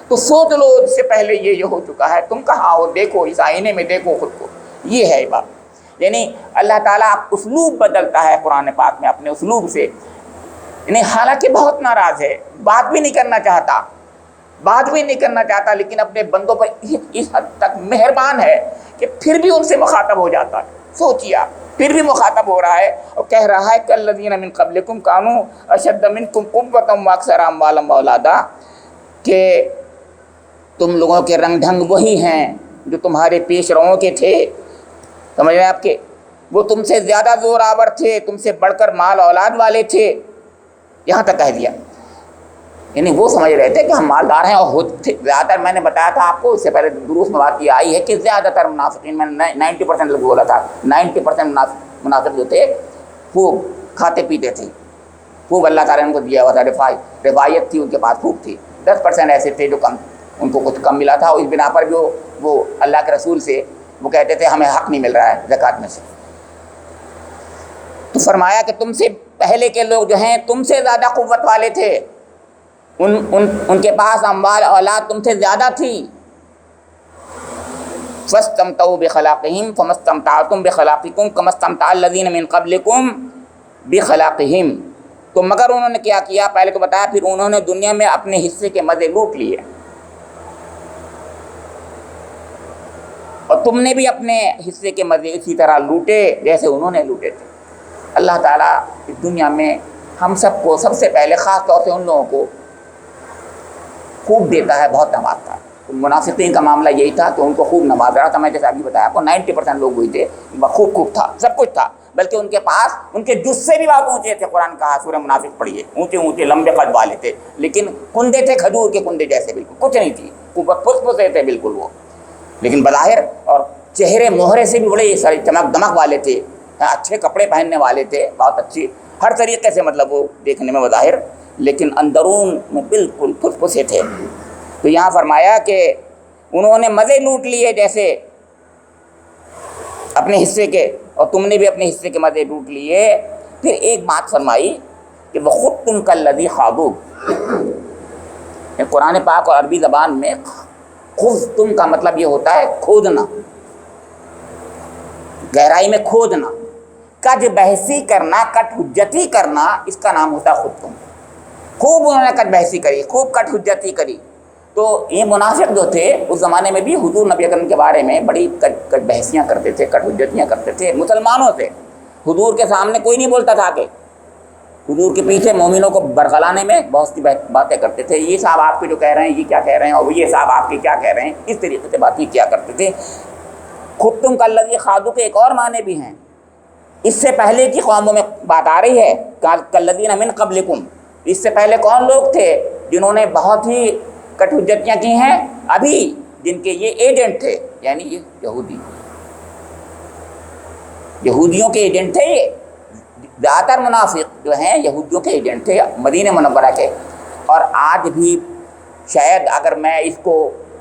تو سوچ لو اس سے پہلے یہ ہو چکا ہے، تم کہاں ہو، دیکھو اس آئینے میں، دیکھو خود کو۔ یہ ہے بات، یعنی اللہ تعالیٰ اسلوب بدلتا ہے قرآن پاک میں اپنے اسلوب سے، یعنی حالانکہ بہت ناراض ہے، بات بھی نہیں کرنا چاہتا، لیکن اپنے بندوں پر اس حد تک مہربان ہے کہ پھر بھی ان سے مخاطب ہو جاتا ہے۔ سوچیے آپ، پھر بھی مخاطب ہو رہا ہے اور کہہ رہا ہے کالذین من قبلکم کانوا اشد منکم قوۃ واکثر اموالا واولادا، کہ تم لوگوں کے رنگ ڈھنگ وہی ہیں جو تمہارے پیش روؤں کے تھے، سمجھ رہے ہیں آپ کے، وہ تم سے زیادہ زور آور تھے، تم سے بڑھ کر مال اولاد والے تھے، یہاں تک کہہ دیا۔ یعنی وہ سمجھ رہے تھے کہ ہم مالدار ہیں، اور زیادہ تر، میں نے بتایا تھا آپ کو اس سے پہلے دروس میں بات یہ آئی ہے کہ زیادہ تر منافقین، میں نے 90% لوگ بولا تھا، 90% منافق جو تھے خوب کھاتے پیتے تھے، خوب اللہ تعالیٰ نے ان کو دیا ہوا تھا، رفاہیت تھی ان کے پاس خوب تھی۔ 10% ایسے تھے جو کم، ان کو کچھ کم ملا تھا، اور اس بنا پر جو وہ اللہ کے رسول سے وہ کہتے تھے ہمیں حق نہیں مل رہا ہے زکوٰۃ میں سے۔ تو فرمایا کہ تم سے پہلے کے لوگ جو ہیں تم سے زیادہ قوت والے تھے، ان کے پاس اموال اولاد تم سے زیادہ تھی۔ فاستمتعوا بخلاقہم فما استمتعتم بخلاقکم کما استمتع الذین من قبلکم بخلاقہم، تو مگر انہوں نے کیا کیا، پہلے تو بتایا، پھر انہوں نے دنیا میں اپنے حصے کے مزے لوٹ لیے، اور تم نے بھی اپنے حصے کے مزے اسی طرح لوٹے جیسے انہوں نے لوٹے تھے۔ اللہ تعالیٰ اس دنیا میں ہم سب کو، سب سے پہلے خاص طور سے ان لوگوں کو خوب دیتا ہے، بہت نوازتا ہے۔ منافقین کا معاملہ یہی تھا کہ ان کو خوب نواز رہا تھا، میں جیسے ابھی بتایا آپ کو 90% لوگ ہوئی تھے، خوب تھا، سب کچھ تھا، بلکہ ان کے پاس ان کے جز سے بھی بہت اونچے تھے۔ قرآن کہا، سورہ منافق پڑھیے، اونچے لمبے قد والے تھے، لیکن کندے تھے کھجور کے کندے جیسے، بالکل کچھ نہیں تھی، پھس تھے بالکل وہ، لیکن بظاہر اور چہرے مہرے سے بھی بڑے سارے چمک دمک والے تھے، اچھے کپڑے پہننے والے تھے، بہت اچھی ہر طریقے سے، مطلب وہ دیکھنے میں بظاہر، لیکن اندرون میں بالکل پھسے تھے۔ تو یہاں فرمایا کہ انہوں نے مزے لوٹ لیے جیسے اپنے حصے کے، اور تم نے بھی اپنے حصے کے مزے لوٹ لیے۔ پھر ایک بات فرمائی کہ وَخُضْتُمْ كَالَّذِي خَاضُوا، قرآن پاک اور عربی زبان میں خُضْتُم کا مطلب یہ ہوتا ہے کھودنا، گہرائی میں کھودنا، کج بحثی کرنا، کٹ حجتی کرنا، اس کا نام ہوتا ہے خُضْتُم۔ خوب انہوں نے کٹ بحثی کری، خوب کٹ حجتی کری۔ تو یہ منافق جو تھے اس زمانے میں بھی حضور نبی اکرم کے بارے میں بڑی کٹ بحثیاں کرتے تھے، کٹ حجتیاں کرتے تھے مسلمانوں سے۔ حضور کے سامنے کوئی نہیں بولتا تھا، کہ حضور کے پیچھے مومنوں کو برگلانے میں بہت سی باتیں کرتے تھے، یہ صاحب آپ کے جو کہہ رہے ہیں یہ کیا کہہ رہے ہیں، اور یہ صاحب آپ کے کیا کہہ رہے ہیں، اس طریقے سے باتیں کیا کرتے تھے۔ خُضْتُمْ كَالَّذِي خَاضُوا کے ایک اور معنی بھی ہیں، اس سے پہلے کی قوموں میں بات آ رہی ہے، كَالَّذِينَ مِن قَبْلِكُمْ، اس سے پہلے کون لوگ تھے جنہوں نے بہت ہی کٹ حجتیاں کی ہیں، ابھی جن کے یہ ایجنٹ تھے، یعنی یہ یہودیوں کے ایجنٹ تھے، یہ زیادہ تر منافق جو ہیں یہودیوں کے ایجنٹ تھے مدینہ منورہ کے۔ اور آج بھی شاید اگر میں اس کو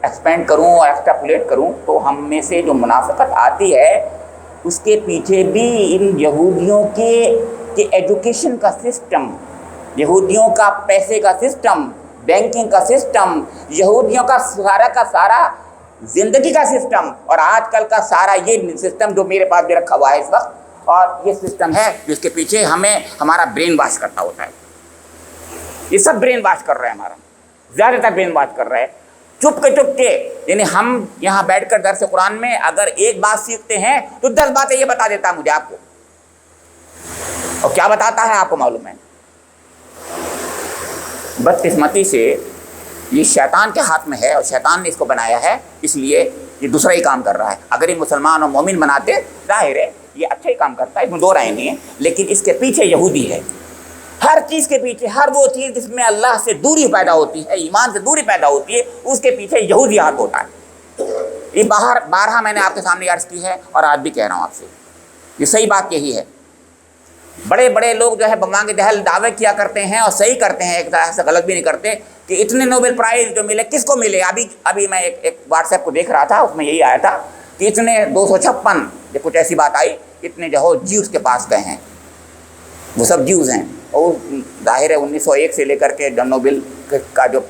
ایکسپینڈ کروں اور ایکسٹراپولیٹ کروں تو ہم میں سے جو منافقت آتی ہے اس کے پیچھے بھی ان یہودیوں کے ایجوکیشن کا سسٹم، یہودیوں کا پیسے کا سسٹم، بینکنگ کا سسٹم، یہودیوں کا سارا زندگی کا سسٹم، اور آج کل کا سارا یہ سسٹم جو میرے پاس بھی رکھا ہوا ہے اس وقت، اور یہ سسٹم ہے جس کے پیچھے ہمیں ہمارا برین واش کرتا ہوتا ہے. یہ سب برین واش کر رہے ہیں، ہمارا زیادہ تر برین واش کر رہے ہیں چپ کے. یعنی ہم یہاں بیٹھ کر درس قرآن میں اگر ایک بات سیکھتے ہیں تو 10 باتیں یہ بتا دیتا ہے مجھے آپ کو. اور کیا بتاتا ہے آپ کو معلوم ہے؟ بدقسمتی سے یہ شیطان کے ہاتھ میں ہے اور شیطان نے اس کو بنایا ہے، اس لیے یہ دوسرا ہی کام کر رہا ہے. اگر یہ مسلمان اور مومن بناتے ظاہر ہے یہ اچھا ہی کام کرتا ہے، اس میں دو رائے نہیں ہے، لیکن اس کے پیچھے یہودی ہے. ہر چیز کے پیچھے، ہر وہ چیز جس میں اللہ سے دوری پیدا ہوتی ہے، ایمان سے دوری پیدا ہوتی ہے، اس کے پیچھے یہودی ہاتھ ہوتا ہے. یہ بارہا میں نے آپ کے سامنے عرض کی ہے اور آج بھی کہہ رہا ہوں آپ سے، یہ صحیح بات یہی ہے. بڑے بڑے لوگ جو ہے بمانگ دہل دعوے کیا کرتے ہیں اور صحیح کرتے ہیں، ایک طرح سے غلط بھی نہیں کرتے، کہ اتنے نوبل پرائز جو ملے کس کو ملے. ابھی میں ایک واٹس ایپ کو دیکھ رہا تھا، اس میں یہی آیا تھا کہ اتنے 256 یا کچھ ایسی بات آئی، اتنے جو ہو جیوز کے پاس گئے ہیں. وہ سب جیوز ہیں اور ظاہر ہے 1901 سے لے کر کے جو نوبل کا جو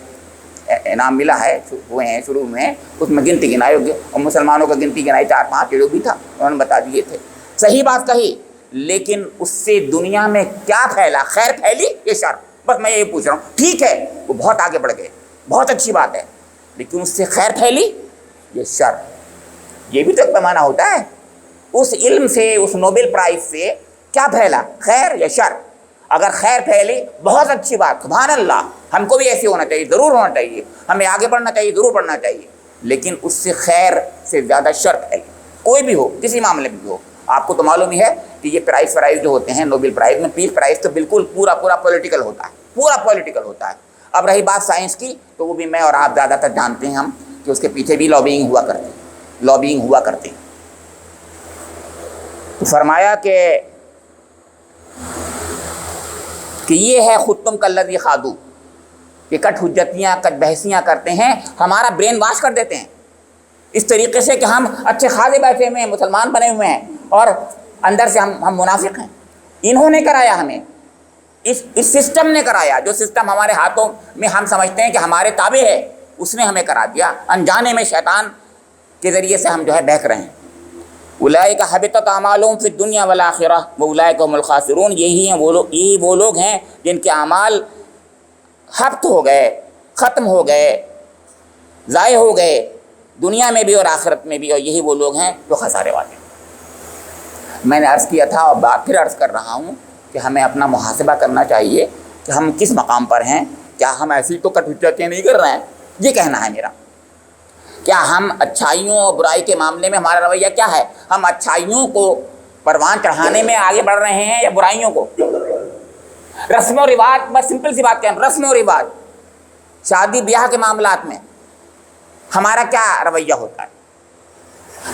انعام ملا ہے ہوئے ہیں شروع میں، اس میں گنتی گنائی ہوگی اور مسلمانوں کا گنتی گنائی 4-5 جو بھی تھا انہوں نے بتا دیے تھے. صحیح بات کہی، لیکن اس سے دنیا میں کیا پھیلا؟ خیر پھیلی یہ شر؟ بس میں یہ پوچھ رہا ہوں. ٹھیک ہے وہ بہت آگے بڑھ گئے، بہت اچھی بات ہے، لیکن اس سے خیر پھیلی یہ شر؟ یہ بھی تو ایک پیمانہ ہوتا ہے. اس علم سے، اس نوبل پرائز سے کیا پھیلا؟ خیر یا شر؟ اگر خیر پھیلی بہت اچھی بات، سبحان اللہ، ہم کو بھی ایسے ہونا چاہیے، ضرور ہونا چاہیے، ہمیں آگے بڑھنا چاہیے، ضرور بڑھنا چاہیے. لیکن اس سے خیر سے زیادہ شر پھیلی، کوئی بھی ہو، کسی معاملے میں بھی ہو. آپ کو تو معلوم ہی ہے کہ یہ پرائز جو ہوتے ہیں نوبل پرائز میں، پیس پرائز تو بالکل پورا پولیٹیکل ہوتا ہے، پورا پولیٹیکل ہوتا ہے. اب رہی بات سائنس کی، تو وہ بھی میں اور آپ زیادہ تر جانتے ہیں ہم کہ اس کے پیچھے بھی لابینگ ہوا کرتی ہے. تو فرمایا کہ یہ ہے خود تم کالذی خادو، کہ کٹ حجتیاں، کٹ بحثیاں کرتے ہیں، ہمارا برین واش کر دیتے ہیں اس طریقے سے کہ ہم اچھے خاصے بیٹھے ہوئے ہیں، مسلمان بنے ہوئے ہیں، اور اندر سے ہم منافق ہیں. انہوں نے کرایا ہمیں، اس سسٹم نے کرایا. جو سسٹم ہمارے ہاتھوں میں ہم سمجھتے ہیں کہ ہمارے تابع ہے، اس نے ہمیں کرا دیا. انجانے میں شیطان کے ذریعے سے ہم جو ہے بہک رہے ہیں. اولئک حبطت اعمالهم فی الدنیا والآخرہ واولئک هم الخاسرون. یہی وہ لوگ ہیں جن کے اعمال حبط ہو گئے، ختم ہو گئے، ضائع ہو گئے، دنیا میں بھی اور آخرت میں بھی، اور یہی وہ لوگ ہیں جو خسارے والے ہیں. میں نے عرض کیا تھا اور بات پھر عرض کر رہا ہوں کہ ہمیں اپنا محاسبہ کرنا چاہیے کہ ہم کس مقام پر ہیں. کیا ہم ایسی تو کٹ حجتیں نہیں کر رہے ہیں؟ یہ کہنا ہے میرا. کیا ہم اچھائیوں اور برائی کے معاملے میں ہمارا رویہ کیا ہے؟ ہم اچھائیوں کو پروان چڑھانے میں آگے بڑھ رہے ہیں یا برائیوں کو؟ رسم و رواج، بس سمپل سی بات کہیں، رسم و رواج، شادی بیاہ کے معاملات میں ہمارا کیا رویہ ہوتا ہے؟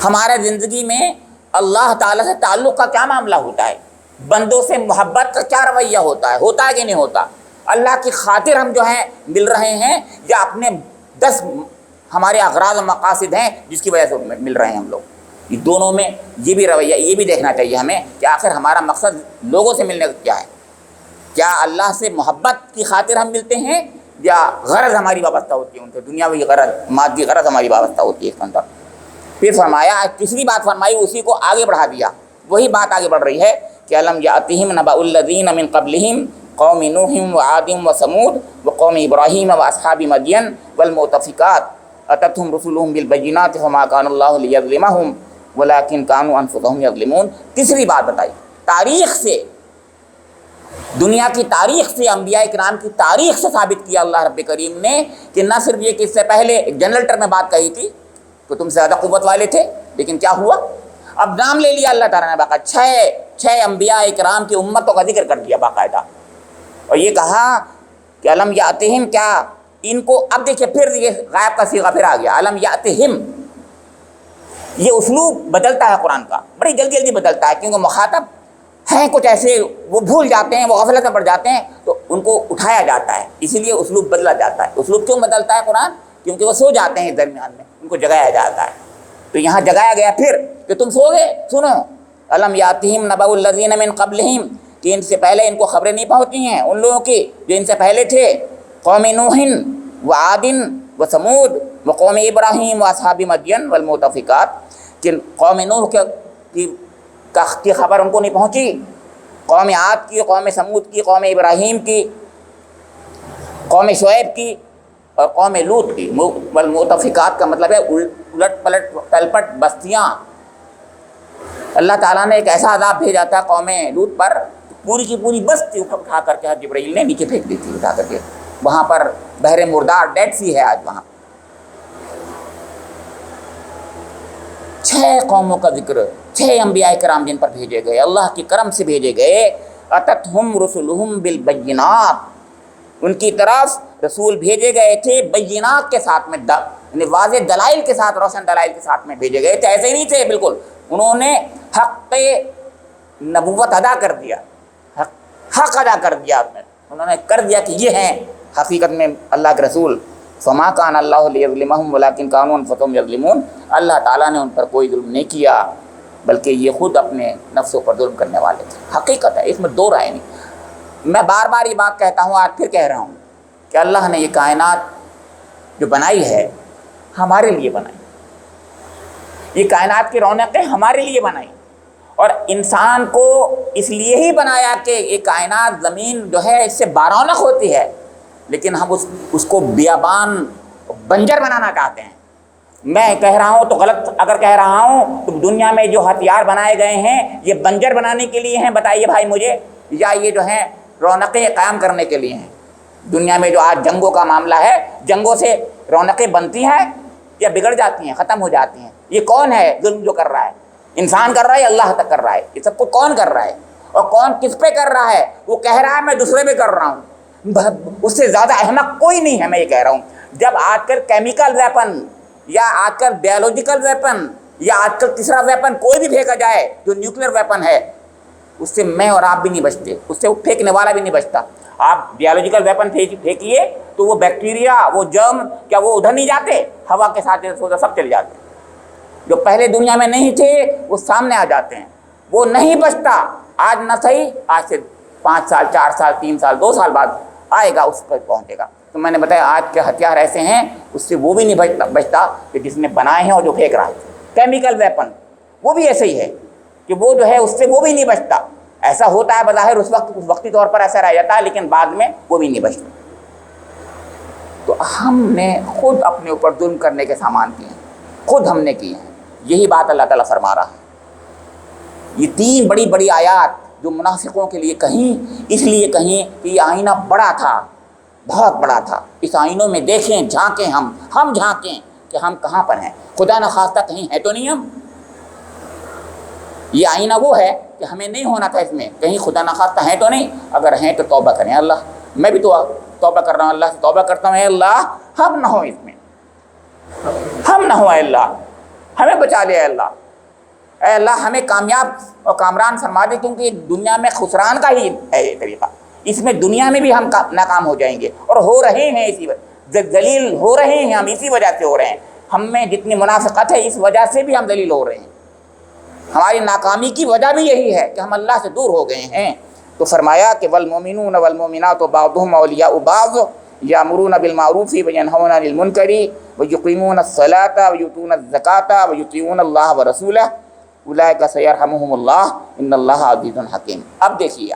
ہمارے زندگی میں اللہ تعالیٰ سے تعلق کا کیا معاملہ ہوتا ہے؟ بندوں سے محبت کا کیا رویہ ہوتا ہے کہ نہیں ہوتا؟ اللہ کی خاطر ہم جو ہیں مل رہے ہیں یا اپنے 10 ہمارے اغراض و مقاصد ہیں جس کی وجہ سے مل رہے ہیں ہم لوگ؟ یہ دونوں میں یہ بھی رویہ، یہ بھی دیکھنا چاہیے ہمیں کہ آخر ہمارا مقصد لوگوں سے ملنے کا کیا ہے. کیا اللہ سے محبت کی خاطر ہم ملتے ہیں یا غرض ہماری وابستہ ہوتی ہے ان سے، دنیاوی غرض، مادی غرض ہماری وابستہ ہوتی ہے اس کے اندر. پھر فرمایا، تیسری بات فرمائی، اسی کو آگے بڑھا دیا. وہی بات آگے بڑھ رہی ہے کہ الم یاتہم نبأ الذین من قبلہم قوم نوح وعاد وثمود وقوم ابراہیم واصحاب مدین والمؤتفکات اتتهم رسلهم بالبینات فما کان اللہ لیظلمہم ولکن کانوا انفسہم یظلمون. تیسری بات بتائی، تاریخ سے، دنیا کی تاریخ سے، انبیاء کرام کی تاریخ سے ثابت کیا اللہ رب کریم نے کہ نہ صرف یہ کہ اس سے پہلے ایک جنرل ٹرم میں بات کہی تھی تو تم سے زیادہ قوت والے تھے، لیکن کیا ہوا؟ اب نام لے لیا اللہ تعالیٰ نے باقاعدہ، 6 انبیاء کرام کی امتوں کا ذکر کر دیا باقاعدہ، اور یہ کہا کہ الم یاتہم، کیا ان کو، اب دیکھیں پھر یہ غائب کا صیغہ پھر آ گیا، الم یاتہم. یہ اسلوب بدلتا ہے قرآن کا، بڑی جلدی جلدی بدلتا ہے، کیونکہ مخاطب ہیں کچھ ایسے، وہ بھول جاتے ہیں، وہ غفلت میں پڑ جاتے ہیں، تو ان کو اٹھایا جاتا ہے، اسی لیے اسلوب بدلا جاتا ہے. اسلوب کیوں بدلتا ہے قرآن؟ کیونکہ وہ سو جاتے ہیں درمیان میں، ان کو جگایا جاتا ہے. تو یہاں جگایا گیا پھر کہ تم سو گئے، سنو، الم یاتہم نبأ الذین من قبلہم، کہ ان سے پہلے ان کو خبریں نہیں پہنچی ہیں ان لوگوں کی جو ان سے پہلے تھے، قوم نوح وعاد وثمود وقوم ابراہیم واصحاب مدین والمؤتفکات، کہ قوم نوح کی کی خبر ان کو نہیں پہنچی؟ قوم عاد کی، قوم سمود کی، قوم ابراہیم کی، قوم شعیب کی اور قوم لوط کی۔ والمؤتفقات کا مطلب ہے الٹ پلٹ تلپٹ بستیاں۔ اللہ تعالیٰ نے ایک ایسا عذاب بھیجا تھا قوم لوط پر، پوری کی پوری بستی اٹھا کر کے جبرائیل نے نیچے پھینک دی تھی اٹھا کر کے۔ وہاں پر بحر مردار ڈیڈ سی ہے آج وہاں۔ 6 قوموں کا ذکر، 6 انبیاء کرام جن پر بھیجے گئے، اللہ کے کرم سے بھیجے گئے۔ اتتہم رسلہم بالبینات، ان کی طرف رسول بھیجے گئے تھے بینات کے ساتھ میں، یعنی واضح دلائل کے ساتھ، روشن دلائل کے ساتھ میں بھیجے گئے تھے، ایسے ہی نہیں تھے بالکل۔ انہوں نے حق نبوت ادا کر دیا، حق ادا کر دیا، انہوں نے کر دیا کہ یہ ہیں حقیقت میں اللہ کے رسول۔ فما کان اللہ لیظلمہم ولکن کانوا انفسہم یظلمون، اللہ تعالیٰ نے ان پر کوئی ظلم نہیں کیا بلکہ یہ خود اپنے نفسوں پر ظلم کرنے والے تھے۔ حقیقت ہے، اس میں دو رائے نہیں۔ میں بار بار یہ بات کہتا ہوں، آج پھر کہہ رہا ہوں کہ اللہ نے یہ کائنات جو بنائی ہے ہمارے لیے بنائی، یہ کائنات کی رونقیں ہمارے لیے بنائی، اور انسان کو اس لیے ہی بنایا کہ یہ کائنات زمین جو ہے اس سے بارونق ہوتی ہے، لیکن ہم اس کو بیابان بنجر بنانا چاہتے ہیں۔ میں کہہ رہا ہوں تو غلط اگر کہہ رہا ہوں تو دنیا میں جو ہتھیار بنائے گئے ہیں یہ بنجر بنانے کے لیے ہیں، بتائیے بھائی مجھے، یا یہ جو ہیں رونقیں قائم کرنے کے لیے ہیں؟ دنیا میں جو آج جنگوں کا معاملہ ہے، جنگوں سے رونقیں بنتی ہیں یا بگڑ جاتی ہیں، ختم ہو جاتی ہیں؟ یہ کون ہے ظلم جو کر رہا ہے؟ انسان کر رہا ہے یا اللہ تک کر رہا ہے؟ یہ سب کو کون کر رہا ہے اور کون کس پہ کر رہا ہے؟ وہ کہہ رہا ہے میں دوسرے پہ کر رہا ہوں، اس سے زیادہ احمق کوئی نہیں ہے۔ میں یہ کہہ رہا ہوں جب آج کل کیمیکل ویپن یا آج کل بیولوجیکل ویپن یا آج کل تیسرا ویپن کوئی بھی پھینکا جائے جو نیوکلیر ویپن ہے، اس سے میں اور آپ بھی نہیں بچتے، اس سے وہ پھینکنے والا بھی نہیں بچتا۔ آپ بیولوجیکل ویپن پھینکیے تو وہ بیکٹیریا، وہ جرم، کیا وہ ادھر نہیں جاتے؟ ہوا کے ساتھ سب چل جاتے ہیں۔ جو پہلے دنیا میں نہیں تھے وہ سامنے آ جاتے ہیں، وہ نہیں بچتا۔ آج نہ صحیح، آج سے 5 سال 4 سال 3 سال 2 سال بعد آئے گا، اس پر پہنچے گا۔ تو میں نے بتایا آج کے ہتھیار ایسے ہیں اس سے وہ بھی نہیں بچتا کہ جس نے بنائے ہیں اور جو پھینک رہا ہے۔ کیمیکل ویپن وہ بھی ایسے ہی ہے کہ وہ جو ہے اس سے وہ بھی نہیں بچتا۔ ایسا ہوتا ہے بظاہر اس وقتی طور پر ایسا رہ جاتا ہے، لیکن بعد میں وہ بھی نہیں بچتا۔ تو ہم نے خود اپنے اوپر ظلم کرنے کے سامان کیے ہیں، خود ہم نے کیے ہیں۔ یہی بات اللہ تعالیٰ فرما رہا ہے۔ یہ 3 بڑی بڑی آیات جو منافقوں کے لیے کہیں، اس لیے کہیں کہ یہ آئینہ بڑا تھا، بہت بڑا تھا۔ اس آئینوں میں دیکھیں، جھانکیں، ہم جھانکیں کہ ہم کہاں پر ہیں، خدا نخواستہ کہیں ہے تو نہیں ہم۔ یہ آئینہ وہ ہے کہ ہمیں نہیں ہونا تھا اس میں، کہیں خدا نخواستہ ہیں تو نہیں۔ اگر ہیں تو توبہ کریں اللہ، میں بھی تو توبہ کر رہا ہوں، اللہ سے توبہ کرتا ہوں، اے اللہ ہم نہ ہوں اس میں، ہم نہ ہوں، اے اللہ ہمیں بچا لے، اے اللہ، اے اللہ ہمیں کامیاب اور کامران فرما دے، کیونکہ دنیا میں خسران کا ہی ہے یہ طریقہ، اس میں دنیا میں بھی ہم ناکام ہو جائیں گے، اور ہو رہے ہیں، اسی ذلیل ہو رہے ہیں ہم، اسی وجہ سے ہو رہے ہیں۔ ہم میں جتنی منافقت ہے اس وجہ سے بھی ہم ذلیل ہو رہے ہیں، ہماری ناکامی کی وجہ بھی یہی ہے کہ ہم اللہ سے دور ہو گئے ہیں۔ تو فرمایا کہ والمؤمنون والمؤمنات بعضهم اولیاء بعض یامرون بالمعروف وینہون عن المنکر ویقیمون الصلاۃ ویؤتون الزکاۃ ویطیعون اللہ ورسولہ اولئک سیرحمهم اللہ ان اللہ عزیز حکیم۔ اب دیکھیے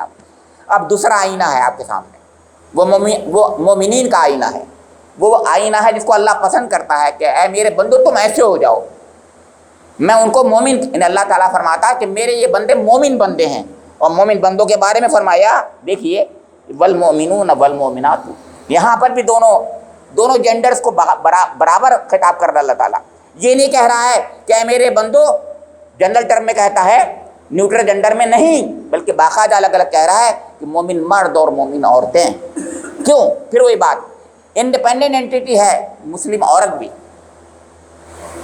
اب دوسرا آئینہ ہے آپ کے سامنے، وہ مومنین کا آئینہ ہے، وہ آئینہ ہے جس کو اللہ پسند کرتا ہے کہ اے میرے بندو تم ایسے ہو جاؤ، میں ان کو مومن، اللہ تعالیٰ فرماتا ہے کہ میرے یہ بندے مومن بندے ہیں۔ اور مومن بندوں کے بارے میں فرمایا، دیکھیے والمؤمنون والمؤمنات، یہاں پر بھی دونوں جینڈرز کو برابر خطاب کر رہا ہے اللہ تعالیٰ۔ یہ نہیں کہہ رہا ہے کہ اے میرے بندو، جنرل ٹرم میں کہتا ہے، نیوٹرل جینڈر میں نہیں، بلکہ باقاعدہ الگ الگ کہہ رہا ہے کہ مومن مرد اور مومن عورتیں۔ کیوں؟ پھر وہی بات، انڈیپینڈنٹ اینٹیٹی ہے مسلم عورت بھی،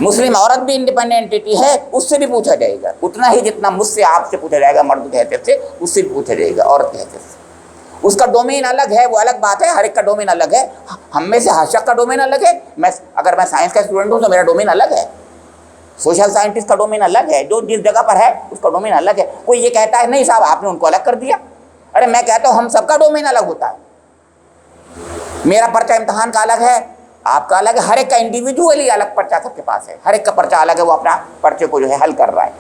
مسلم عورت بھی انڈیپینڈنٹ اینٹی ہے، اس سے بھی پوچھا جائے گا اتنا ہی جتنا مجھ سے آپ سے پوچھا جائے گا مرد کی حیثیت سے، اس سے بھی پوچھا جائے گا عورت کی حیثیت سے۔ اس کا ڈومین الگ ہے، وہ الگ بات ہے، ہر ایک کا ڈومین الگ ہے۔ ہم میں سے ہر شخص کا ڈومین الگ ہے۔ اگر میں سائنس کا اسٹوڈنٹ ہوں تو میرا ڈومین الگ ہے، سوشل سائنٹسٹ کا ڈومین الگ ہے، جو جس جگہ پر ہے اس کا ڈومین الگ ہے۔ کوئی یہ کہتا ہے نہیں صاحب آپ نے ان کو الگ کر دیا، ارے میں کہتا ہوں ہم سب کا ڈومین الگ ہوتا ہے۔ میرا پرچہ امتحان کا الگ ہے، آپ کا الگ ہے، ہر ایک کا انڈیویجولی الگ پرچہ سب کے پاس ہے، ہر ایک کا پرچہ الگ ہے، وہ اپنا پرچے کو جو ہے حل کر رہا ہے۔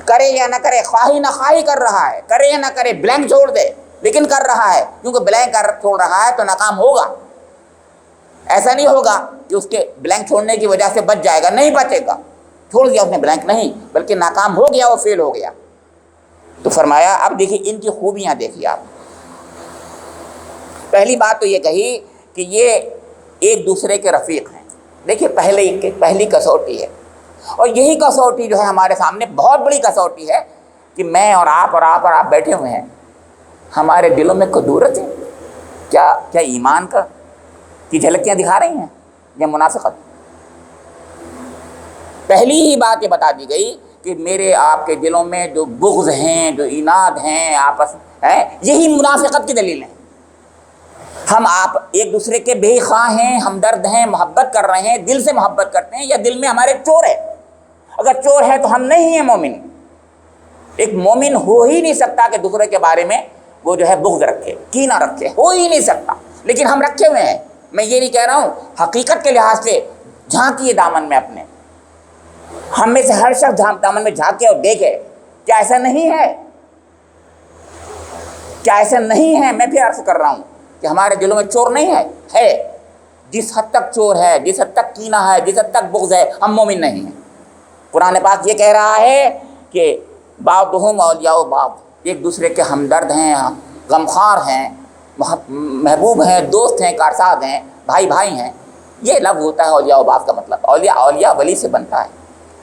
کرے یا نہ کرے، خواہی نہ خواہی کر رہا ہے، کرے یا نہ کرے، بلینک چھوڑ دے لیکن کر رہا ہے، کیونکہ بلینک چھوڑ رہا ہے تو ناکام ہوگا۔ ایسا نہیں ہوگا کہ اس کے بلینک چھوڑنے کی وجہ سے بچ جائے گا، نہیں بچے گا، چھوڑ دیا اس نے بلینک، نہیں بلکہ ناکام ہو گیا، وہ فیل ہو گیا۔ تو فرمایا اب دیکھیے ان کی خوبیاں دیکھیے آپ۔ پہلی بات تو یہ کہی کہ یہ ایک دوسرے کے رفیق ہیں۔ دیکھیے پہلی کسوٹی ہے، اور یہی کسوٹی جو ہے ہمارے سامنے بہت بڑی کسوٹی ہے کہ میں اور آپ بیٹھے ہوئے ہیں، ہمارے دلوں میں کدورت ہے کیا ایمان کی جھلکیاں دکھا رہی ہیں یا منافقت؟ پہلی ہی بات یہ بتا دی گئی کہ میرے آپ کے دلوں میں جو بغض ہیں، جو اناد ہیں آپس ہیں، یہی منافقت کی دلیل ہیں۔ ہم آپ ایک دوسرے کے بے خواہ ہیں، ہمدرد ہیں، محبت کر رہے ہیں، دل سے محبت کرتے ہیں، یا دل میں ہمارے چور ہے؟ اگر چور ہے تو ہم نہیں ہیں مومن۔ ایک مومن ہو ہی نہیں سکتا کہ دوسرے کے بارے میں وہ جو ہے بغض رکھے، کینہ رکھے، ہو ہی نہیں سکتا، لیکن ہم رکھے ہوئے ہیں۔ میں یہ نہیں کہہ رہا ہوں، حقیقت کے لحاظ سے جھانکیے دامن میں اپنے، ہم میں سے ہر شخص دامن میں جھانکے اور دیکھے، کیا ایسا نہیں ہے؟ کیا ایسا نہیں ہے؟ میں پھر عرض کر رہا ہوں کہ ہمارے دلوں میں چور نہیں ہے۔ جس حد تک چور ہے، جس حد تک کینہ ہے، جس حد تک بغض ہے، ہم مومن نہیں ہیں۔ قرآن پاک یہ کہہ رہا ہے کہ بعضهم اولیاء بعض، ایک دوسرے کے ہمدرد ہیں، غمخوار ہیں، محبوب ہیں، دوست ہیں، کارساز ہیں، بھائی ہیں۔ یہ لفظ ہوتا ہے اولیاء بعض کا مطلب، اولیاء ولی سے بنتا ہے۔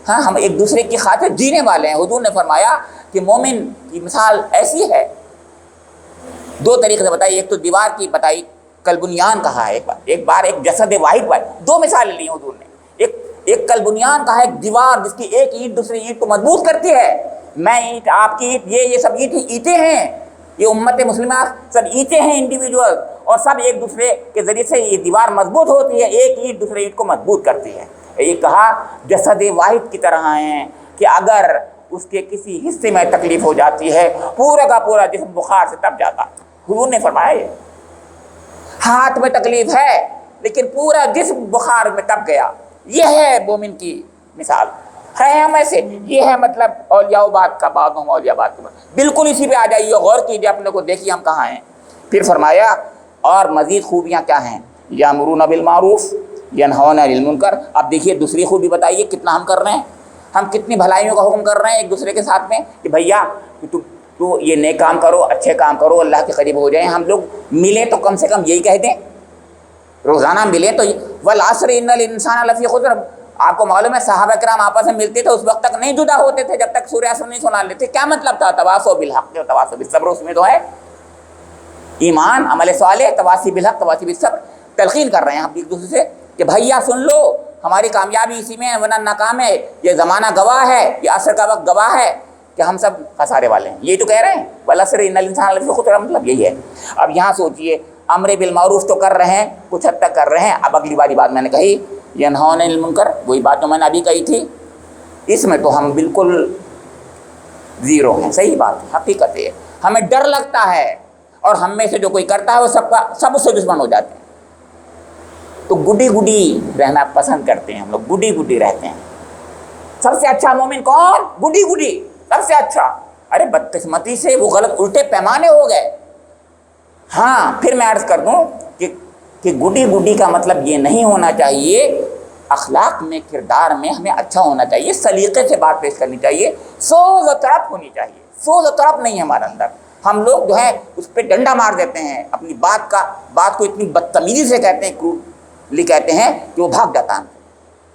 ہاں، ہم ایک دوسرے کی خاطر جینے والے ہیں۔ حضور نے فرمایا کہ مومن کی مثال ایسی ہے، دو طریقے سے بتائی، ایک تو دیوار کی بتائی، کلبنیان کہا ہے ایک بار ایک جسد واحد پر، دو مثالیں لی حضور نے۔ ایک کلبنیان کہا ہے، ایک دیوار جس کی ایک اینٹ دوسری اینٹ کو مضبوط کرتی ہے۔ میں اینٹ، آپ کی اینٹ، یہ سب اینٹیں ہیں، یہ امت مسلمہ سب اینٹیں ہیں انڈیویجول، اور سب ایک دوسرے کے ذریعے سے یہ دیوار مضبوط ہوتی ہے، ایک اینٹ دوسرے اینٹ کو مضبوط کرتی ہے۔ یہ کہا جسد واحد کی طرح ہیں کہ اگر اس کے کسی حصے میں تکلیف ہو جاتی ہے، پورا کا پورا جسم بخار سے تپ جاتا۔ حضور نے فرمایا یہ ہاتھ میں تکلیف ہے لیکن پورا جسم بخار میں تپ گیا، یہ ہے مومن کی مثال۔ ہے ہم ایسے، یہ ہے مطلب اولیاء بعض کا، بعضهم اولیاء بعض کا۔ بالکل اسی پہ آ جائیے، غور کیجیے اپنے کو، دیکھیے ہم کہاں ہیں۔ پھر فرمایا اور مزید خوبیاں کیا ہیں، یامرون بالمعروف ینہون عن المنکر۔ اب دیکھیے دوسری خوبی بتائیے کتنا ہم کر رہے ہیں، ہم کتنی بھلائیوں کا حکم کر رہے ہیں ایک دوسرے کے ساتھ میں کہ بھیا تو یہ نیک کام کرو، اچھے کام کرو، اللہ کے قریب ہو جائیں۔ ہم لوگ ملیں تو کم سے کم یہی کہہ دیں، روزانہ ملیں تو والعصر ان الانسان لفی خسر۔ آپ کو معلوم ہے صحابہ کرام آپس میں ملتے تھے، اس وقت تک نہیں جدا ہوتے تھے جب تک سورہ عصر نہیں سنا لیتے۔ کیا مطلب تھا؟ تواصوا بالحق و تواصوا بالصبر، اس میں تو ہے ایمان، عمل صالح، تواصی بالحق تواصی بالصبر۔ تلقین کر رہے ہیں ہم ایک دوسرے سے کہ بھیا سن لو، ہماری کامیابی اسی میں ہے، ورنہ ناکام ہے، یہ زمانہ گواہ ہے، یہ عصر کا وقت گواہ ہے کہ ہم سب خسارے والے ہیں۔ یہی تو کہہ رہے ہیں، والعصر ان الانسان لفی خسر، مطلب یہی ہے۔ اب یہاں سوچئے، امر بالمعروف تو کر رہے ہیں، کچھ حد تک کر رہے ہیں۔ اب اگلی والی بات میں نے کہی، ینہون عن المنکر، وہی بات جو میں نے ابھی کہی تھی، اس میں تو ہم بالکل زیرو ہیں۔ صحیح بات ہے، حقیقت ہے، ہمیں ڈر لگتا ہے، اور ہم میں سے جو کوئی کرتا ہے وہ سب اس سے دشمن ہو جاتے ہیں۔ تو گڈی رہنا پسند کرتے ہیں ہم لوگ، گڈی رہتے ہیں۔ سب سے اچھا مومن کون؟ گڈی، سب سے اچھا۔ ارے بدقسمتی سے وہ غلط الٹے پیمانے ہو گئے۔ ہاں، پھر میں عرض کر دوں کہ گڈی کا مطلب یہ نہیں ہونا چاہیے، اخلاق میں، کردار میں ہمیں اچھا ہونا چاہیے، سلیقے سے بات پیش کرنی چاہیے، سوز و طرف ہونی چاہیے۔ سوز و طرف نہیں ہے ہمارے اندر، ہم لوگ جو ہے اس پہ ڈنڈا مار دیتے ہیں، اپنی بات کو اتنی بدتمیزی سے کہتے ہیں، کروڈلی کہتے ہیں کہ وہ بھاگ جاتا ہے۔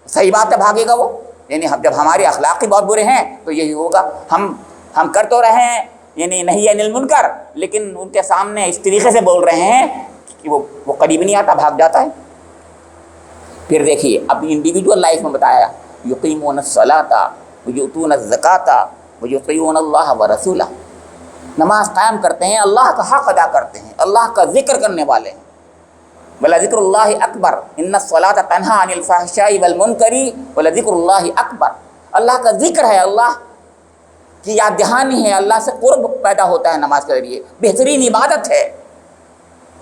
صحیح بات ہے، بھاگے گا وہ، یعنی جب ہمارے اخلاق ہی بہت برے ہیں تو یہی ہوگا۔ ہم کر تو رہے ہیں یعنی نہی عن المنکر، لیکن ان کے سامنے اس طریقے سے بول رہے ہیں کہ وہ قریب نہیں آتا، بھاگ جاتا ہے۔ پھر دیکھیے اب انڈیویجول لائف میں بتایا، یقیمون الصلاۃ ویؤتون الزکاۃ ویطیعون اللہ ورسولہ، نماز قائم کرتے ہیں، اللہ کا حق ادا کرتے ہیں، اللہ کا ذکر کرنے والے ہیں۔ وَلَذِكْرُ اللَّهِ أَكْبَرُ إِنَّ الصَّلَاةَ تَنْهَىٰ عَنِ الْفَحْشَاءِ وَالْمُنكَرِ وَلَذِكْرُ اللَّهِ أَكْبَرُ۔ اللہ کا ذکر ہے، اللہ کی یاد دہانی ہے، اللہ سے قرب پیدا ہوتا ہے نماز کے ذریعے، بہترین عبادت ہے،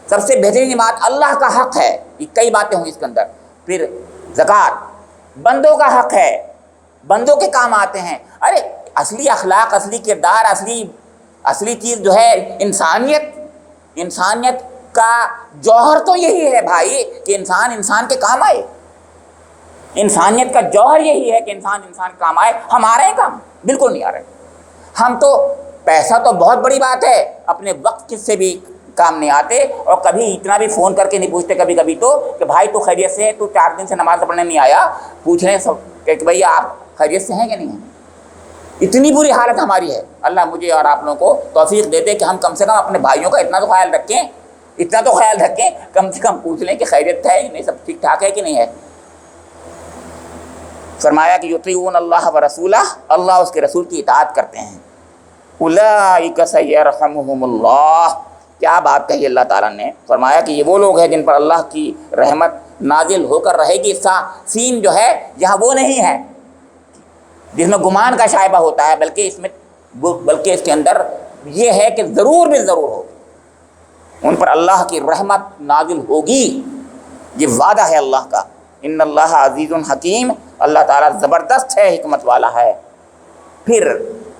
سب سے بہترین عبادت اللہ کا حق ہے۔ یہ کئی باتیں ہوئی اس کے اندر۔ پھر زکوٰۃ بندوں کا حق ہے، بندوں کے کام آتے ہیں۔ ارے اصلی اخلاق، اصلی کردار، اصلی چیز جو ہے انسانیت کا جوہر تو یہی ہے بھائی کہ انسان کے کام آئے۔ انسانیت کا جوہر یہی ہے کہ انسان کے کام آئے۔ ہم آ رہے ہیں کام؟ بالکل نہیں آ رہے۔ ہم تو پیسہ تو بہت بڑی بات ہے، اپنے وقت سے بھی کام نہیں آتے، اور کبھی اتنا بھی فون کر کے نہیں پوچھتے کبھی کبھی تو کہ بھائی تو خیریت سے ہے، تو 4 دن سے نماز پڑھنے نہیں آیا، پوچھ رہے ہیں سب کہ بھائی آپ خیریت سے ہیں کہ نہیں ہیں۔ اتنی بری حالت ہماری ہے۔ اللہ مجھے اور آپ لوگوں کو توفیق دے دے کہ ہم کم سے کم اپنے بھائیوں کا اتنا تو خیال رکھیں، کم سے کم پوچھ لیں کہ خیریت ہے کہ نہیں، سب ٹھیک ٹھاک ہے کہ نہیں ہے۔ فرمایا کہ یطیعون اللہ و رسولہ، اللہ اس کے رسول کی اطاعت کرتے ہیں۔ اولئک سیرحمہم اللہ، کیا بات کہی اللہ تعالیٰ نے، فرمایا کہ یہ وہ لوگ ہیں جن پر اللہ کی رحمت نازل ہو کر رہے گی۔ سین جو ہے یہاں وہ نہیں ہے جس میں گمان کا شائبہ ہوتا ہے، بلکہ اس کے اندر یہ ہے کہ ضرور بھی ضرور ہوگی، ان پر اللہ کی رحمت نازل ہوگی، یہ وعدہ ہے اللہ کا۔ ان اللہ عزیز حکیم، اللہ تعالیٰ زبردست ہے، حکمت والا ہے۔ پھر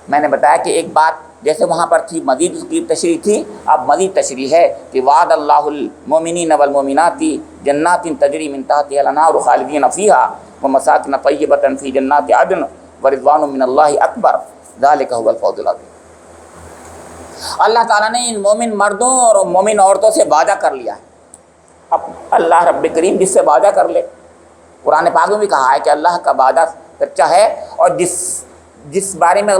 میں نے بتایا کہ ایک بات جیسے وہاں پر تھی، مزید اس کی تشریح تھی، اب مزید تشریح ہے کہ وعد اللہ المؤمنین والمؤمنات جنات تجری من تحتها الانہار خالدین فیہا ومساکن طیبۃ فی جنات عدن ورضوان من اللہ اکبر ذلک هو الفوز العظیم۔ اللہ تعالیٰ نے ان مومن مردوں اور مومن عورتوں سے وعدہ کر لیا ہے۔ اب اللہ رب کریم جس سے وعدہ کر لے، قرآن پاک میں بھی کہا ہے کہ اللہ کا وعدہ سچا ہے، اور جس بارے میں